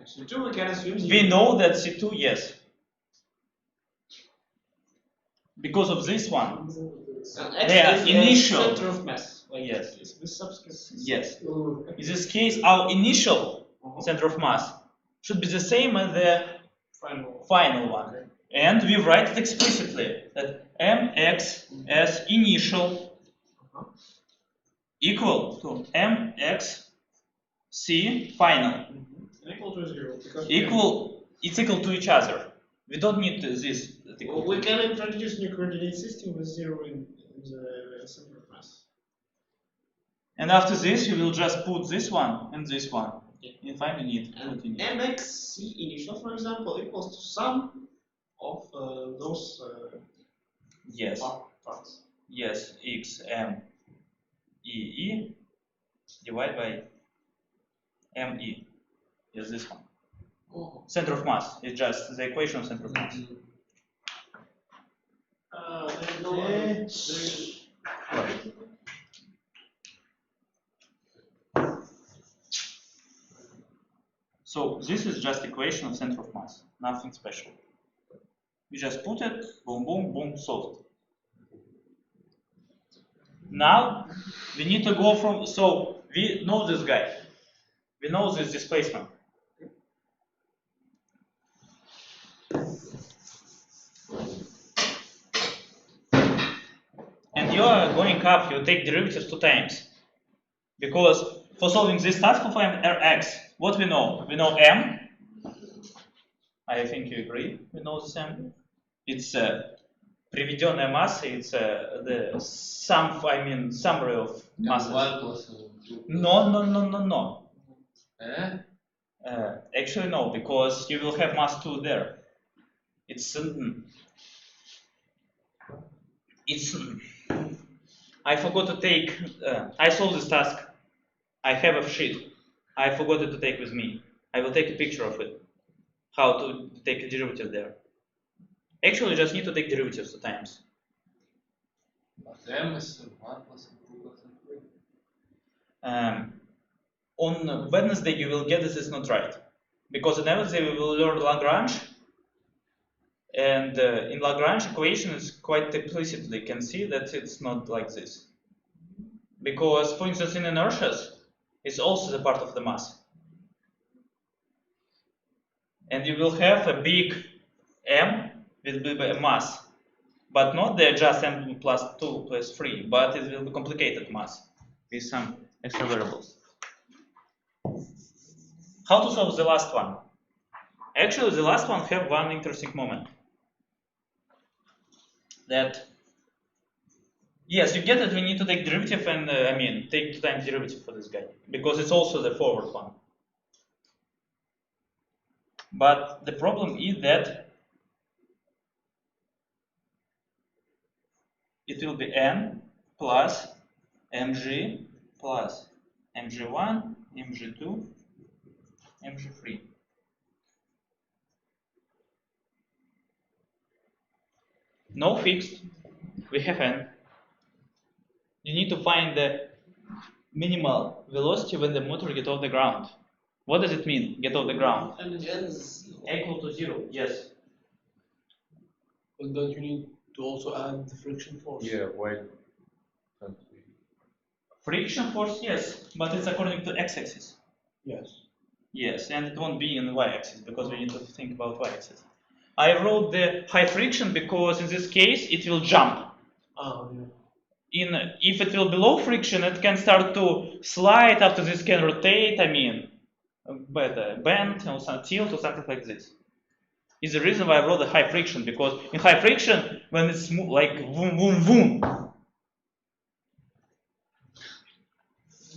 So 2 we can assume 0. We know that c2, yes. Because of this one. X Yeah, is the initial. center of mass. Like Yes. it's with subscript. Yes. In this case, our initial center of mass should be the same as the final one. And we write it explicitly that mx as initial equal to mx c final. Equal to 0. Because It's equal to each other. We don't need this. we can introduce new coordinate system with 0 in the center of mass. And after this, you will just put this one and this one. And finally need And what you need. mxc initial, for example, equals to sum of those Yes. parts. Yes, x m e divided by m e. Yes, this one. Center of mass. It's just the equation of center of mass. So this is just equation of center of mass. Nothing special. We just put it, boom, boom, boom, solved. Now we need to go from, so we know this guy. We know this displacement. And you are going up, you take derivatives 2 times. Because for solving this task of Rx, what we know? We know M. I think you agree. We know this M. It's приведенная масса. It's the summary of masses. 1 plus 2. No. Eh? Actually, no, because you will have mass 2 there. I forgot to take. I solved this task. I have a sheet. I forgot it to take with me. I will take a picture of it. How to take a derivative there. Actually, you just need to take derivatives 2 times. But m is 1 plus 2 plus 3. On Wednesday, you will get this is not right. Because on Wednesday, we will learn Lagrange. And in Lagrange equation, it's quite implicitly can see that it's not like this. because, for instance, in inertias, it's also the part of the mass. And you will have a big m with a mass, but not the just m plus 2 plus 3, but it will be complicated mass with some extra variables. How to solve the last one? Actually, the last one have one interesting moment. That, yes, you get that we need to take derivative and, take 2 times derivative for this guy, because it's also the forward one. But the problem is that it will be n plus mg plus mg1, mg2, mg3. No fixed, we have n. You need to find the minimal velocity when the motor gets off the ground. What does it mean, get off the ground? And it's Equal to 0, yes. Well, don't you need to also add the friction force? Yeah, why can't we? Friction force, yes, but it's according to x-axis. Yes. Yes, and it won't be in the y-axis because we need to think about y-axis. I wrote the high friction because in this case it will jump. Ah, yeah. If it will be low friction, it can start to slide after this can rotate, bend or some tilt or something like this. Is the reason why I wrote the high friction, because in high friction, when it's like boom, boom, boom.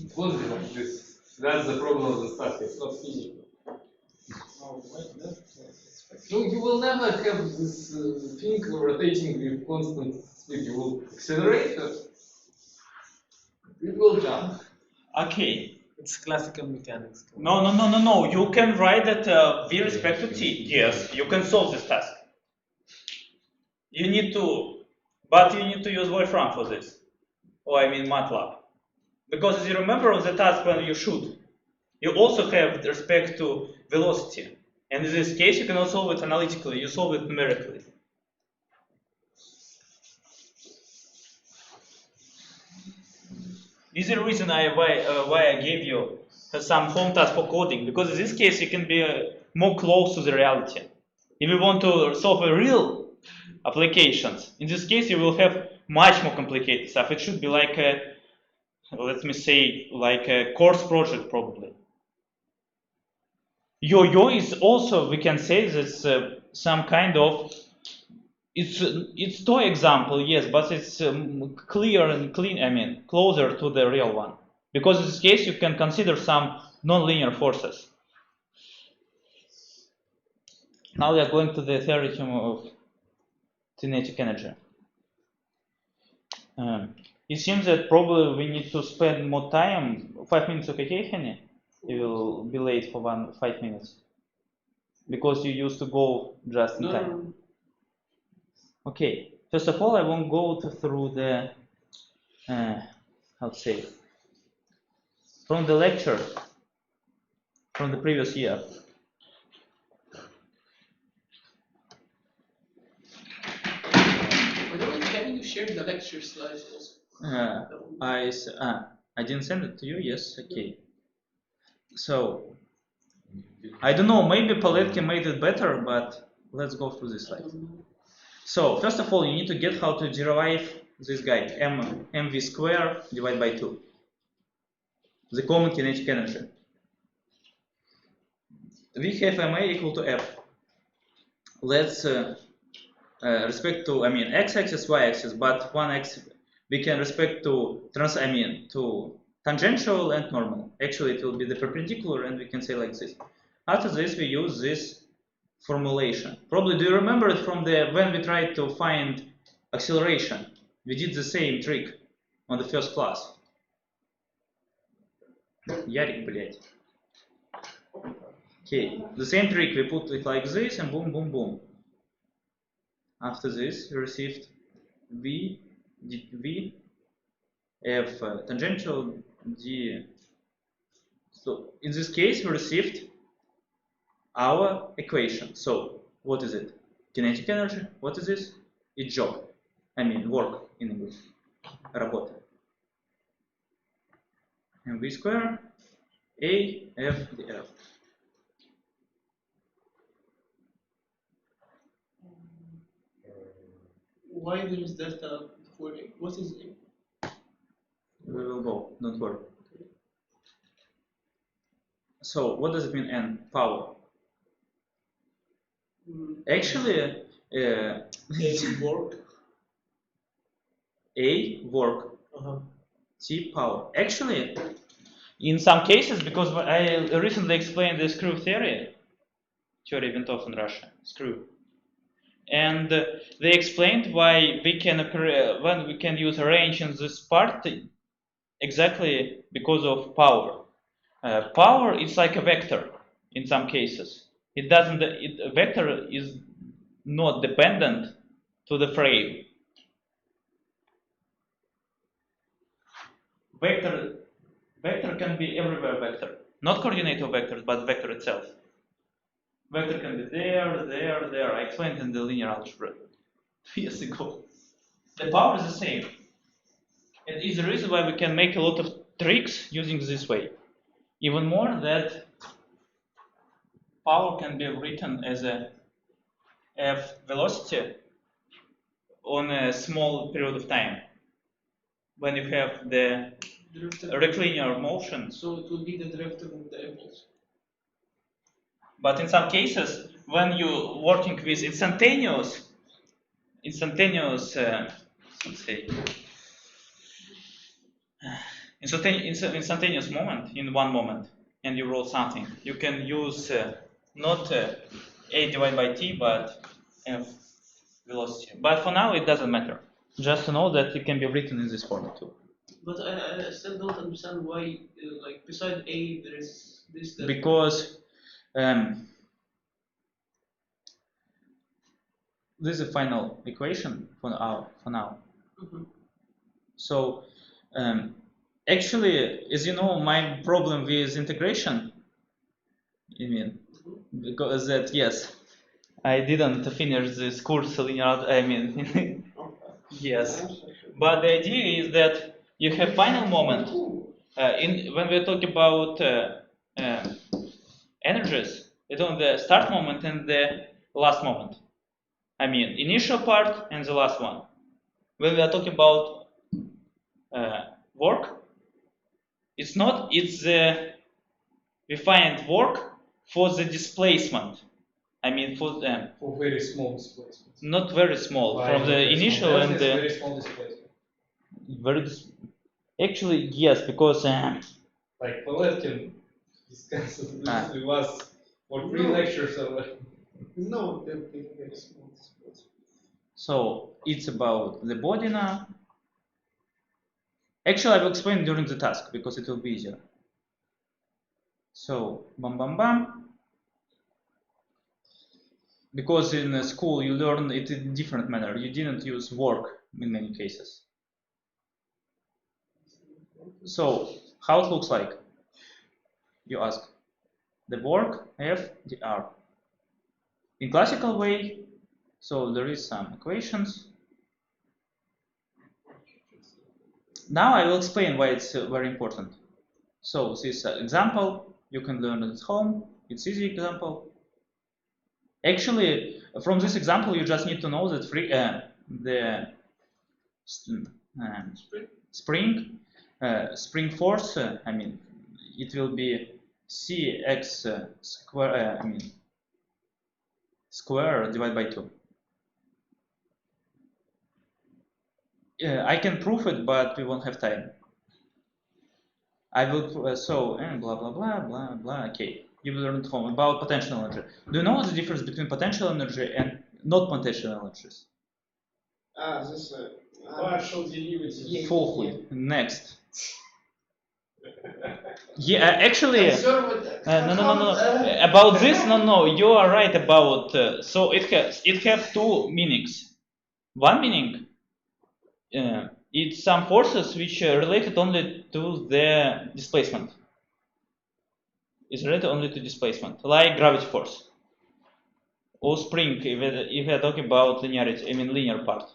It won't be like this. That's the problem of the stuff. It's not physical. No, you will never have this thing rotating with constant speed. You will accelerate it. It will jump. Okay. It's classical mechanics. No. You can write that v respect to t. Yes, you can solve this task. But you need to use Wolfram for this. Or MATLAB. Because as you remember on the task when you shoot, you also have respect to velocity. And in this case, you cannot solve it analytically, you solve it numerically. This is the reason why I gave you some home task for coding, because in this case you can be more close to the reality. If you want to solve a real applications, in this case you will have much more complicated stuff. It should be like a, let me say, like a course project probably. Yo-yo is also, we can say, this some kind of, it's toy example, yes, but it's clear and clean, closer to the real one. Because in this case you can consider some non-linear forces. Now we are going to the theorem of kinetic energy. It seems that probably we need to spend more time. 5 minutes, okay, Henny? You will be late for 5 minutes. Because you used to go just in time. no. Okay, first of all, I won't go through the, how to say, from the lecture from the previous year. By the way, can you share the lecture slides also? I didn't send it to you, yes, okay. So, I don't know, maybe Paletki made it better, but let's go through this slide. So, first of all, you need to get how to derive this guy, mv square divided by 2. The common kinetic energy. We have ma equal to f. Let's respect to, x-axis, y-axis, but one axis we can respect to to tangential and normal. Actually, it will be the perpendicular, and we can say like this. After this, we use this formulation. Probably, do you remember it from when we tried to find acceleration? We did the same trick on the first class. Yarik, блядь. Okay, the same trick, we put it like this and boom, boom, boom. After this, we received v f tangential d. So in this case, we received our equation. So what is it? Kinetic energy. What is this? It's job. Work in English. Работа. mv square a f df. Why there is delta before A? What is A? We will go, don't worry. So what does it mean n? Power. Actually, A work. A work, Uh-huh. T power. Actually, in some cases, because I recently explained the screw theory went off in Russia, screw, and they explained why we can when we can use a range in this part exactly because of power. Power is like a vector in some cases. It doesn't. A vector is not dependent to the frame. Vector can be everywhere vector. Not coordinate of vectors, but vector itself. Vector can be there, there, there. I explained in the linear algebra 2 years ago. The power is the same. It is the reason why we can make a lot of tricks using this way. Even more that power can be written as a f velocity on a small period of time. When you have the rectilinear motion. So it will be the derivative of the impulse. But in some cases, when you're working with instantaneous, let's say, instantaneous moment in one moment, and you roll something, you can use not a divided by t, but f velocity. But for now, it doesn't matter. Just to know that it can be written in this form too. But I still don't understand why, like, beside A, there is this. Because this is a final equation for now. Mm-hmm. So actually, as you know, my problem with integration, because that yes, I didn't finish this course linear. Yes, but the idea is that you have final moment. When we talk about energies, it's on the start moment and the last moment. Initial part and the last one. When we are talking about work, it's we find work for the displacement. For very small displacement. Not very small, from the initial and the very small displacement. Actually, yes, because Like Poletkin discussed this with us for 3 lectures already. No, they're very small. So it's about the body now. Actually, I will explain during the task because it will be easier. So, bam, bam, bam. Because in school you learn it in a different manner. You didn't use work in many cases. So, how it looks like? You ask. The work, F, the R. In classical way, so there is some equations. Now I will explain why it's very important. So this example, you can learn it at home. It's easy example. Actually, from this example, you just need to know that spring force, it will be cx square divided by 2. I can prove it, but we won't have time. I will and blah blah blah blah blah. Okay, you will learn at home about potential energy. Do you know the difference between potential energy and not potential energies? This Partial derivative. Full. Next. Yeah, actually, no. About this, no. You are right about. So it has 2 meanings. One meaning, it's some forces which are related only to the displacement. It's related only to displacement, like gravity force or spring. If we are talking about linearity, linear part.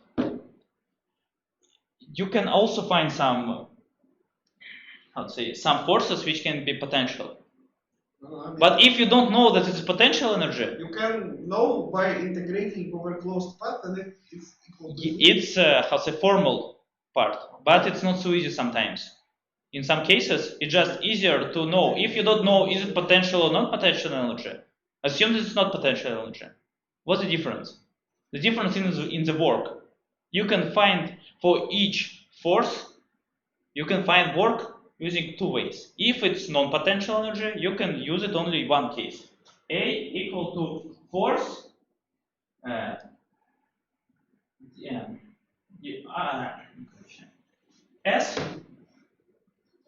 You can also find some how to say, some forces which can be potential. No, I mean, But if you don't know that it's potential energy, you can know by integrating over closed path and if it's equal to it's how to say, formal part, but it's not so easy sometimes. In some cases, it's just easier to know. If you don't know is it potential or not potential energy, assume that it's not potential energy. What's the difference? The difference is in the work. You can find for each force, you can find work using two ways. If it's non-potential energy, you can use it only in one case. A equal to force S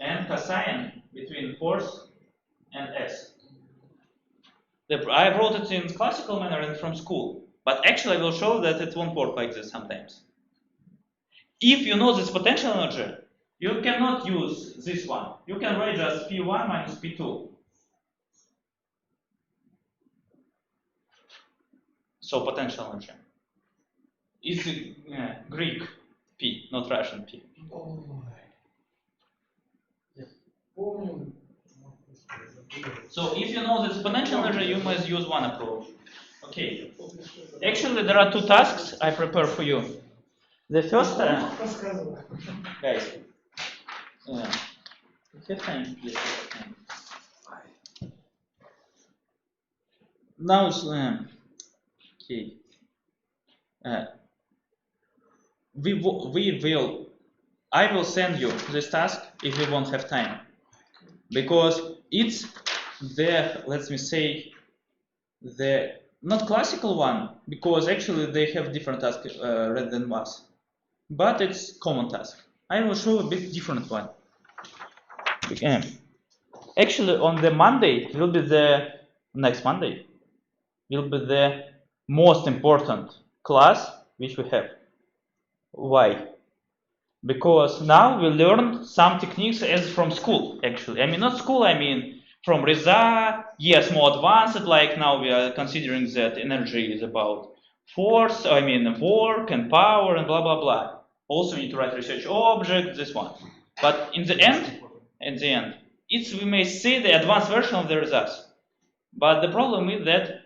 and cosine between force and S. I wrote it in classical manner and from school, but actually I will show that it won't work like this sometimes. If you know this potential energy, you cannot use this one. You can write just P1 minus P2. So potential energy. It's Greek P, not Russian P. So if you know this potential energy, you must use one approach. Okay. Actually, there are two tasks I prepare for you. The first, рассказывай. guys, you have time? Yes, you have time. Now, okay. I will send you this task if you won't have time, because it's the, let me say, the not classical one, because actually they have different tasks rather than us, but it's common task. I will show a bit different one. Actually, on the Monday will be the next Monday will be the most important class which we have. Why? Because now we learn some techniques as from school, actually. I mean, not school, I mean from Reza, yes, more advanced, like now we are considering that energy is about force, I mean, work and power and blah, blah, blah. Also, we need to write research object, this one. But in the end, it's, we may say, the advanced version of the results. But the problem is that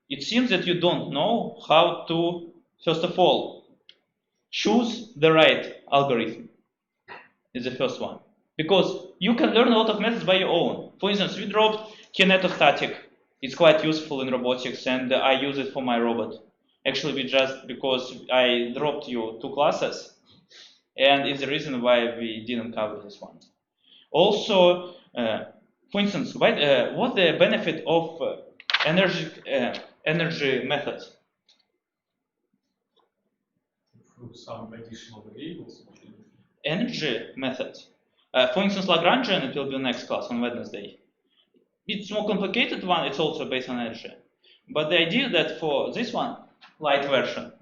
it seems that you don't know how to, first of all, choose the right algorithm is the first one. Because you can learn a lot of methods by your own. For instance, we dropped kinetostatic. It's quite useful in robotics and I use it for my robot. Actually, we just, because I dropped you two classes and it's the reason why we didn't cover this one. Also, for instance, what's the benefit of energy methods? Some additional variables. Energy methods. For instance, Lagrangian, it will be the next class on Wednesday. It's more complicated one, it's also based on energy. But the idea that for this one, light version,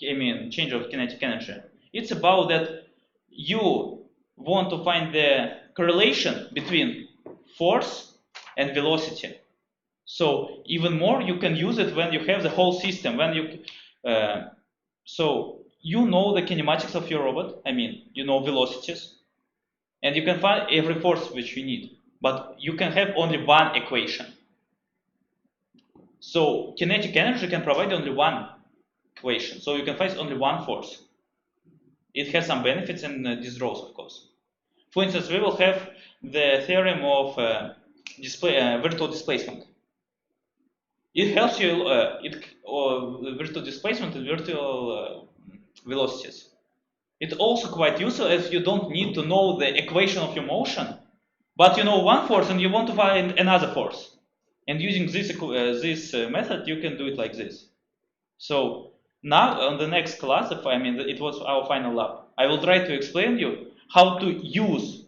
I mean change of kinetic energy, it's about that you want to find the correlation between force and velocity. So even more you can use it when you have the whole system, when you so you know the kinematics of your robot, I mean, you know velocities, and you can find every force which you need, but you can have only one equation. So kinetic energy can provide only one equation, so you can find only one force. It has some benefits and disdraws, of course. For instance, we will have the theorem of vertical displacement. It helps you, vertical displacement and vertical velocities. It's also quite useful as you don't need to know the equation of your motion, but you know one force and you want to find another force. And using this method, you can do it like this. So now on the next class, it was our final lab, I will try to explain you how to use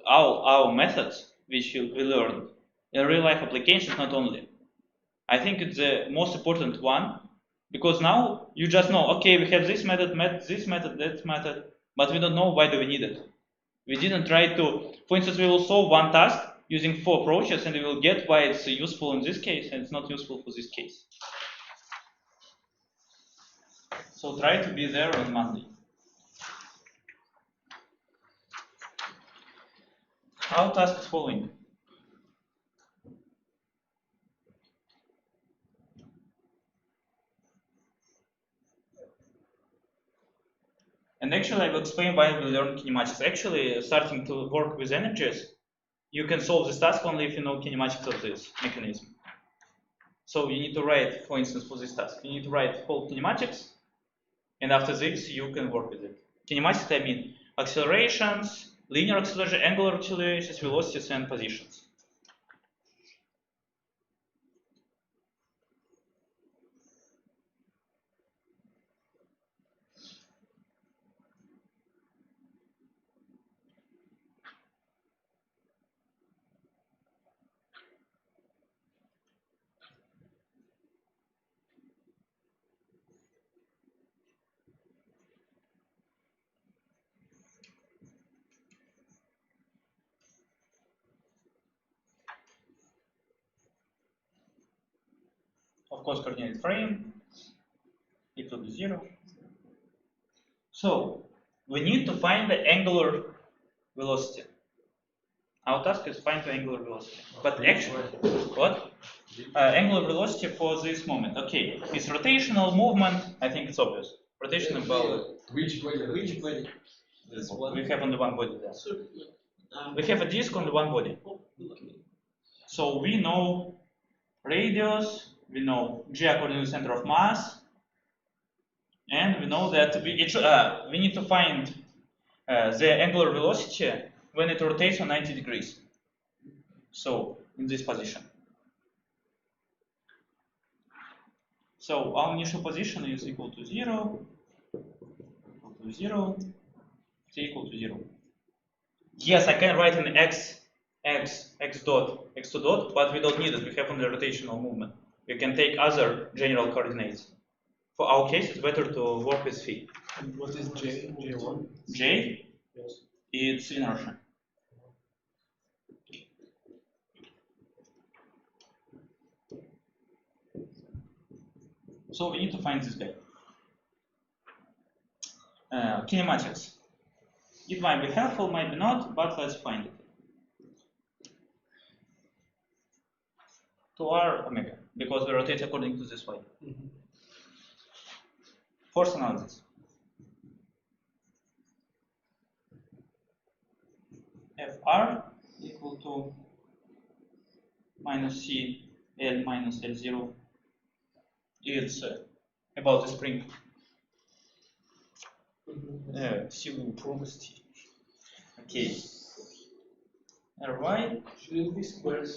our methods which we learned in real life applications, not only. I think it's the most important one, because now you just know, okay, we have this method, this method, that method, but we don't know why do we need it. We didn't try to, for instance, we will solve one task using 4 approaches and we will get why it's useful in this case and it's not useful for this case. So try to be there on Monday. our task is following. And actually, I will explain why we learn kinematics. Actually, starting to work with energies, you can solve this task only if you know kinematics of this mechanism. So you need to write, for instance, for this task, you need to write whole kinematics, and after this, you can work with it. Kinematics, I mean accelerations, linear acceleration, angular accelerations, velocities, and positions. Of course, coordinate frame equal to 0. So we need to find the angular velocity. Our task is find the angular velocity. But actually, what? Angular velocity for this moment. Okay, it's rotational movement. I think it's obvious. Rotational about. Which body? Which body? This one. We have only one body there. So, We have a disk on the one body. So we know radius, we know g according to the center of mass, and we know that we need to find the angular velocity when it rotates on 90 degrees. So in this position. So our initial position is equal to 0, t equal to 0. Yes, I can write an x dot, x2 dot, but we don't need it. We have only rotational movement. We can take other general coordinates. For our case, it's better to work with phi. And what is J? J1? J, Yes. it's inertia. So we need to find this guy. Kinematics. It might be helpful, might be not, but let's find it. 2r omega, because we rotate according to this way. Force analysis. Fr equal to minus C L minus L0. It's about the spring. Силу упругости. Okay. Ry. Should it be squared?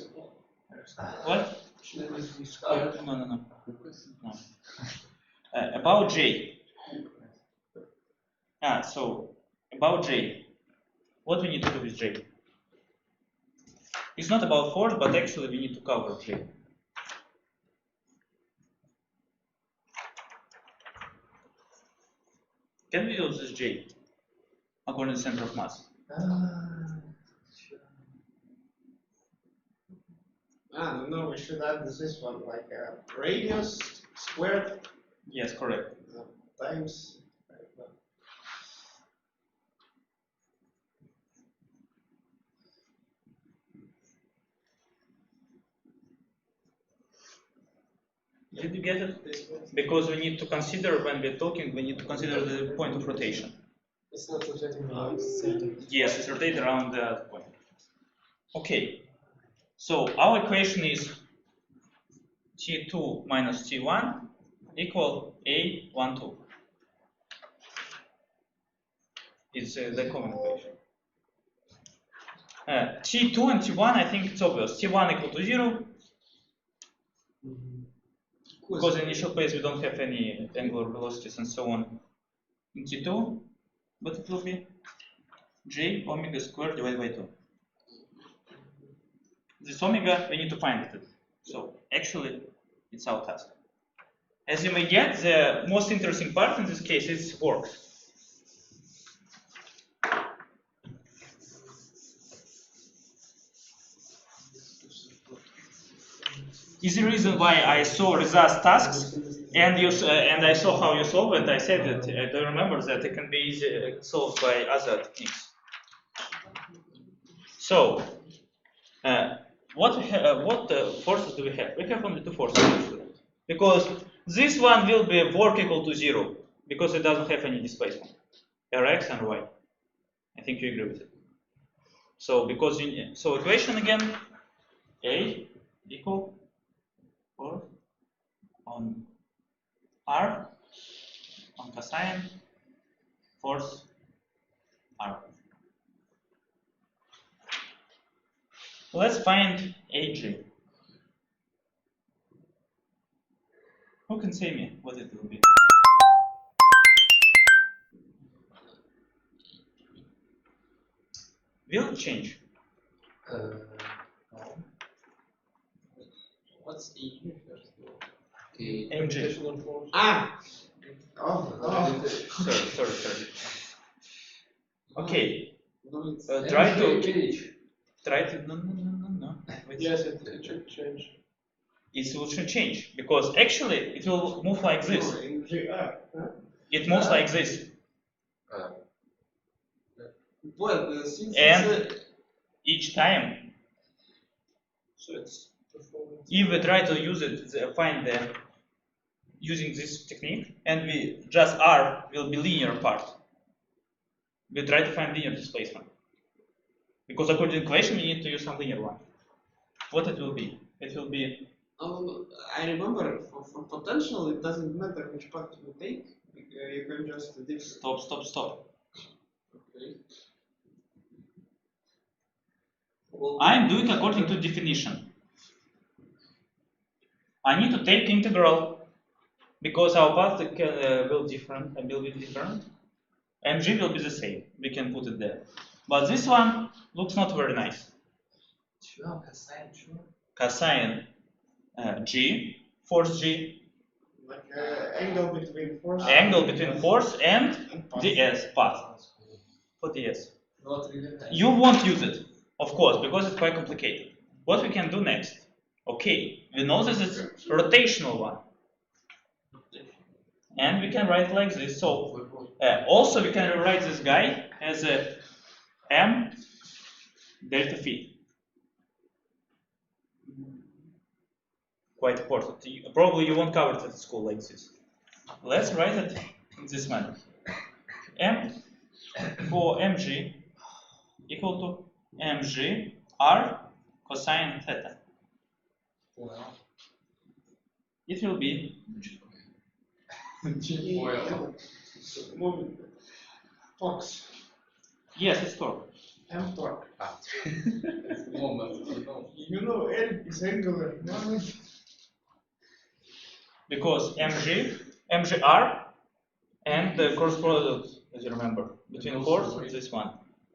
What? Should it be squared? No. About J. So about J. What we need to do with J? It's not about force, but actually we need to cover J. Can we use this J according to the center of mass? No, we should add this one, like radius squared Yes, correct. times. Did you get it? Because we need to consider, when we're talking, we need to consider the point of rotation. It's not rotating around the center. Yes, it's rotated around that point. Okay, so our equation is T2 minus T1 equal A12. It's the common equation. T2 and T1, I think it's obvious. T1 equal to 0. Because in initial phase we don't have any angular velocities and so on. In T2, but it will be J omega squared divided by 2. This omega, we need to find it. So actually, it's our task. As you may get, the most interesting part in this case is works. Is the reason why I saw results tasks and I saw how you solve it. I said that I do remember that it can be easy solved by other techniques. So, what forces do we have? We have only two forces actually, because this one will be work equal to 0 because it doesn't have any displacement, Rx and Y. I think you agree with it. So because so equation again, A equal or on R on cosine force R. Let's find AG. Who can say me what it will be? Will it change? What's EU first of all? MG. Gravitational force. Ah! Oh. Sorry. Okay. No, it's Try to no. Wait. Yes, it should change. It should change because actually it will move like this. MGR. Huh? It moves like this. Well, since And it's each time, So it's performance. if we try to use it, find the using this technique, and we just R will be linear part. We try to find linear displacement because according to equation we need to use some linear one. What it will be? It will be I remember for potential, it doesn't matter which path you take. You can just stop. Okay. I'm doing according to definition. I need to take integral because our path will be different. MG will be the same. We can put it there. But this one looks not very nice. Cosine G, force G, Like angle between force. angle between force and path. ds, path. For ds. Not really nice. You won't use it, of course, because it's quite complicated. What we can do next? Okay, we know this is rotational one. And we can write like this. So also we can rewrite this guy as a m delta phi. Quite important. Probably you won't cover it at school like this. Let's write it in this manner. M for mg equal to mg r cosine theta. Well, It will be Moment. Fox. yes, it's torque. M torque. moment, you know. You know L is angular moment. Because mgr and the cross product, as you remember, between force and this one.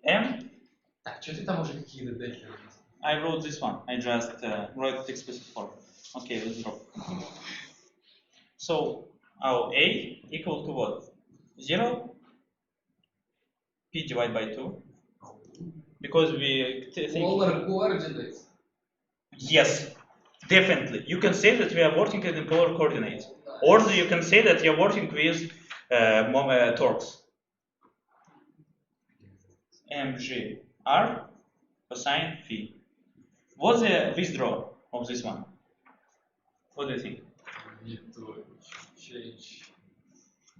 M, Так, что ты там уже какие-то дельты? I wrote this one. I just wrote the explicit form. Okay, let's drop. So our A equal to what? 0 P divided by 2. Because we think. Polar coordinates. Yes, definitely. You can say that we are working in the polar coordinates. Or you can say that you're working with torques. mgr cosine phi. What's the withdrawal of this one? What do you think? Need to change.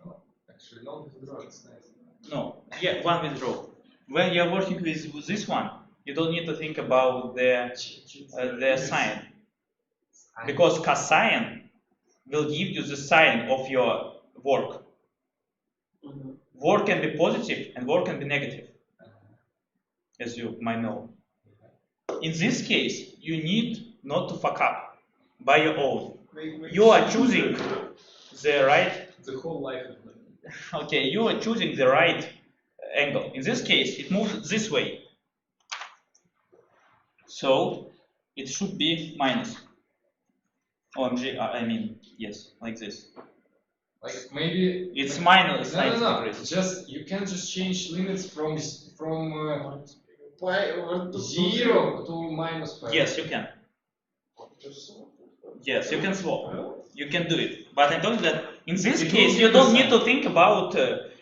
No, actually, no, withdraw, it's nice. No, yeah, one withdrawal. When you're working with this one, you don't need to think about the sign. Because cosine will give you the sign of your work. Work can be positive and work can be negative, as you might know. In this case, you need not to fuck up by your own. You are choosing the right. The whole life of it. Okay, you are choosing the right angle. In this case, it moves this way. So it should be minus. OMG, I mean, yes, like this. Like maybe. It's minus 90 No. degrees. Just you can just change limits from Why? What 0 to minus pi. Yes, you can. Yes, you can swap. You can do it. But I told you that in this It case, will you be don't the need to think about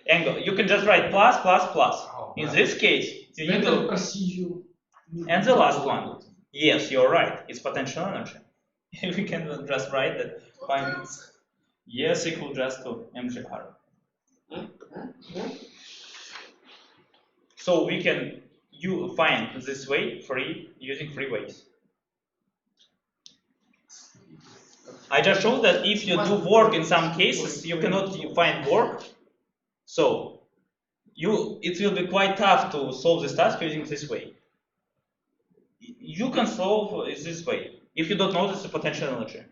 angle. You can just write plus, plus, plus. Oh, In wow. this case, you need Better to. procedure. And the last one. Yes, you're right. It's potential energy. We can just write that by yes equal just to mgr. So we can find this way using free ways. I just showed that if you do work in some cases, you cannot find work. So it will be quite tough to solve this task using this way. You can solve it this way if you don't notice the potential energy.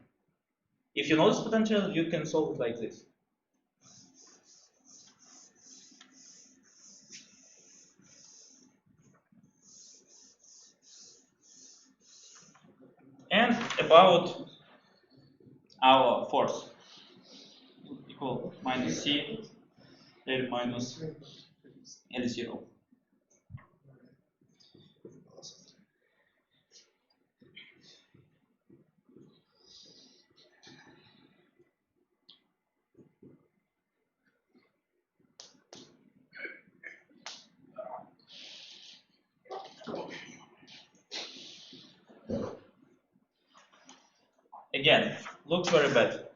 If you notice potential, you can solve it like this. And about our force equal minus C L minus L0. Again, looks very bad.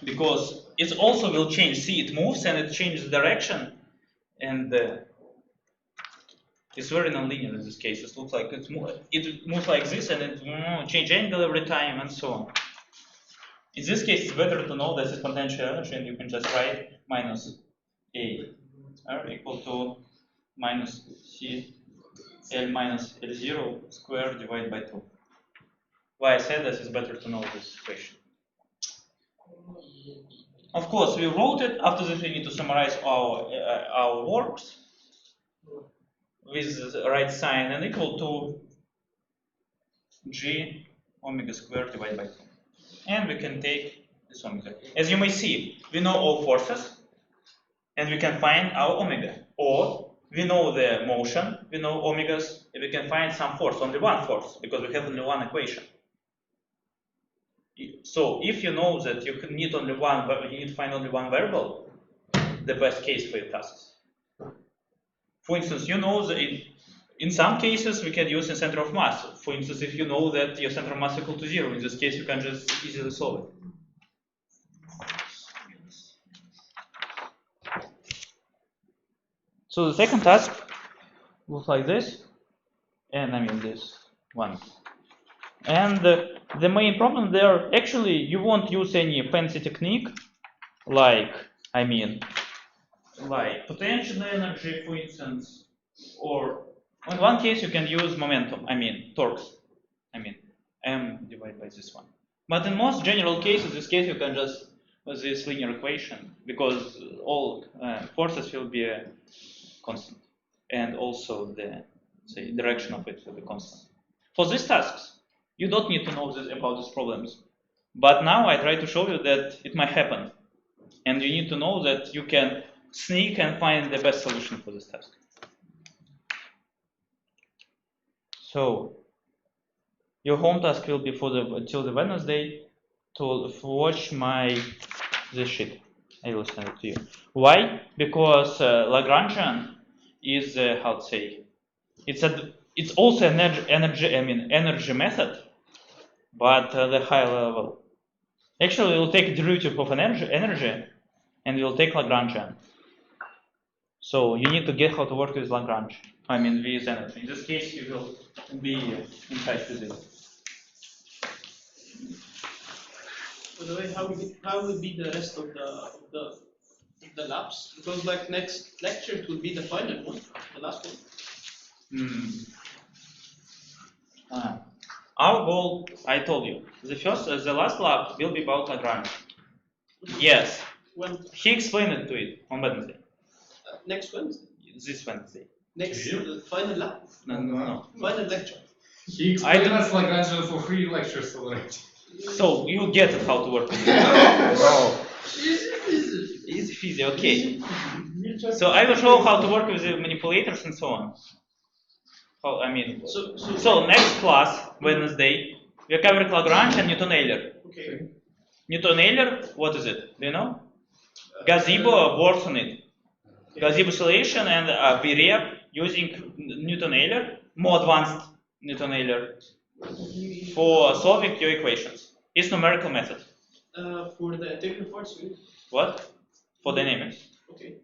Because it also will change. See, it moves and it changes direction. And it's very nonlinear in this case. It looks like it moves like this and it changes angle every time and so on. In this case, it's better to know this is potential energy and you can just write minus A R equal to minus C L minus L0 squared divided by 2. Why I said this is better to know this equation. Of course, we wrote it. After this, we need to summarize our works with the right sign and equal to G omega squared divided by 2. And we can take this omega. As you may see, we know all forces, and we can find our omega. Or we know the motion, we know omegas, and we can find some force, only one force, because we have only one equation. So if you know that you need only one, you need to find only one variable, the best case for your tasks. For instance, you know that in some cases we can use the center of mass. For instance, if you know that your center of mass is equal to 0, in this case you can just easily solve it. So the second task looks like this, and I mean this one. And the main problem there, actually, you won't use any fancy technique, like potential energy, for instance, or in one case you can use momentum, torques, m divided by this one. But in most general cases, this case you can just use this linear equation, because all forces will be constant, and also the direction of it will be constant. For these tasks, you don't need to know about these problems. But now I try to show you that it might happen. And you need to know that you can sneak and find the best solution for this task. So your home task will be until the Wednesday to watch this sheet. I will send it to you. Why? Because Lagrangian is it's also an energy method, but the higher level. Actually, we'll take a derivative of energy, and we'll take Lagrangian. So you need to get how to work with Lagrange. With energy. In this case, you will be in touch with it. By the way, how will be the rest of the labs? Because like next lecture it will be the final one, the last one. Our goal, I told you, the last lab will be about Lagrange. Yes. When? He explained it to it on Wednesday. Next Wednesday? This Wednesday. Next final lab? No. Final lecture. He explained us Lagrangian for 3 lectures already. So you get it how to work with it. No. Easy peasy, okay. So I will show how to work with the manipulators and so on. So next class, Wednesday, we are covering Lagrange and Newton-Euler. Okay. Newton-Euler, what is it? Do you know? Gazebo works on it. Gaussian oscillation and BREP using Newton-Euler, more advanced Newton-Euler, for solving your equations. It's numerical method. For the integral force field. What? For dynamics. Okay.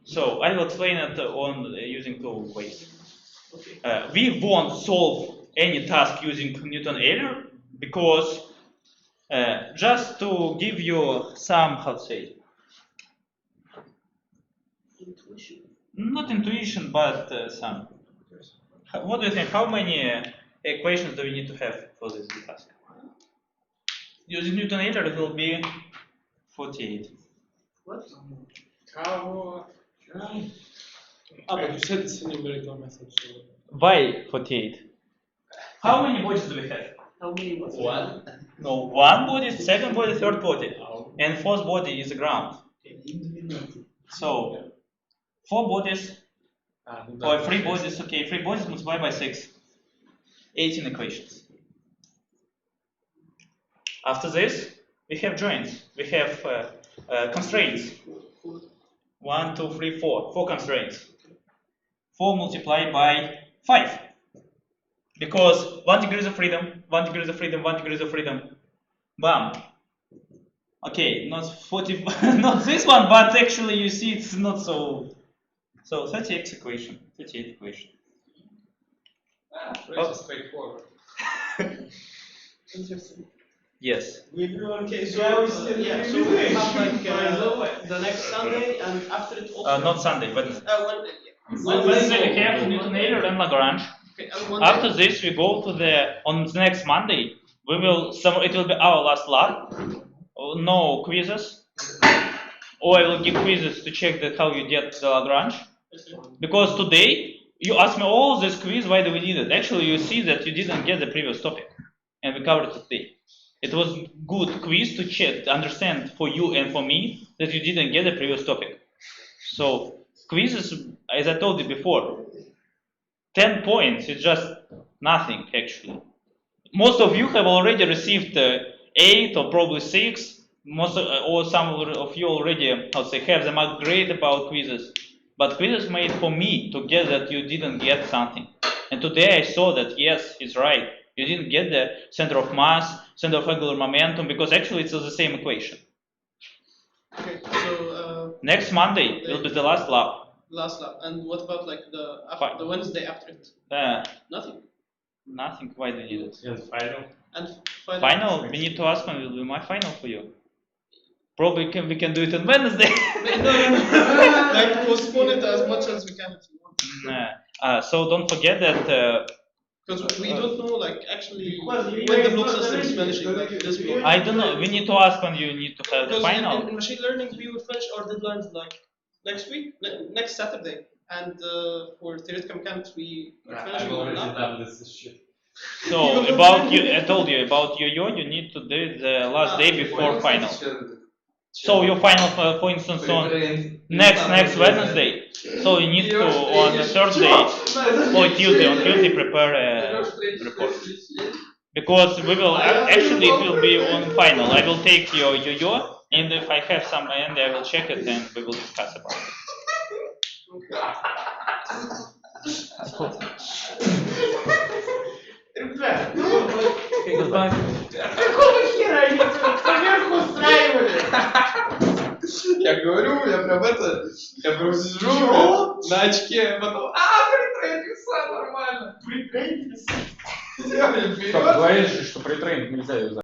So I will explain it on using two ways. Okay. We won't solve any task using Newton-Euler because just to give you some, how to say, Intuition. not intuition, but some. What do you think? How many equations do we need to have for this task? Using Newton-Euler, it will be 48. What? Кого? But you said it's a numerical method, so. Why 48? How many bodies do we have? How many what? One. No, one body, second body, third body, and fourth body is the ground. So 4 bodies or 3 bodies. Okay, 3 bodies multiplied by 6. 18 equations. After this, we have joints. We have constraints. 1, 2, 3, 4. 4 constraints. 4 multiplied by 5. Because 1 degree of freedom, 1 degree of freedom, 1 degree of freedom. Bam. Okay, not 40, not this one, but actually you see it's not so. So 38 equation. Pretty straightforward. Interesting. Yes. Okay, so yeah, so we have like the next Sunday, and after it also. Not Sunday, but Wednesday. we have Newton-Euler and Lagrange. Okay, and one After day. this, we go to on the next Monday. We will. It will be our last lab. No quizzes. Or I will give quizzes to check how you get the Lagrange. Because today you asked me all this quiz. Why do we need it? Actually, you see that you didn't get the previous topic, and we covered it today. It was good quiz to check, to understand for you and for me that you didn't get the previous topic. So quizzes, as I told you before, 10 points is just nothing actually. Most of you have already received 8 or probably 6. Or some of you already, how to say, have them upgrade about quizzes. But quizzes made for me to get that you didn't get something. And today I saw that yes, it's right. You didn't get the center of mass, center of angular momentum, because actually it's the same equation. Okay, so Next Monday will be the last lab. last lap. And what about like the Wednesday after it? Nothing. Nothing. Why do you need it? And final. And final. Final? We need to ask when will be my final for you. Probably we can do it on Wednesday. No. Like postpone it as much as we can if you want. So don't forget that. Because we don't know, like, actually, Because when the block system is finishing, like, this block. I don't know. We need to ask when you need to have the Because final. in machine learning, we will finish our deadlines, like, next week, next Saturday. And for theoretical mechanics, we are I've finishing already now. done this shit. So about you, I told you about yo-yo. You need to do it the last day before final. So your final, for instance, on next Wednesday. So you need to on Thursday or Tuesday. On Tuesday, prepare a report because we will actually it will be on final. I will take your yo-yo, and if I have some, and I will check it, and we will discuss about it. Ребят, Okay, goodbye. какого хера они поверху устраивали? Я говорю, я прям сижу на очке, потом, притрейнинг, все нормально. Притрейнинг? Я, блин, Что, говоришь, что притрейнинг нельзя юзать?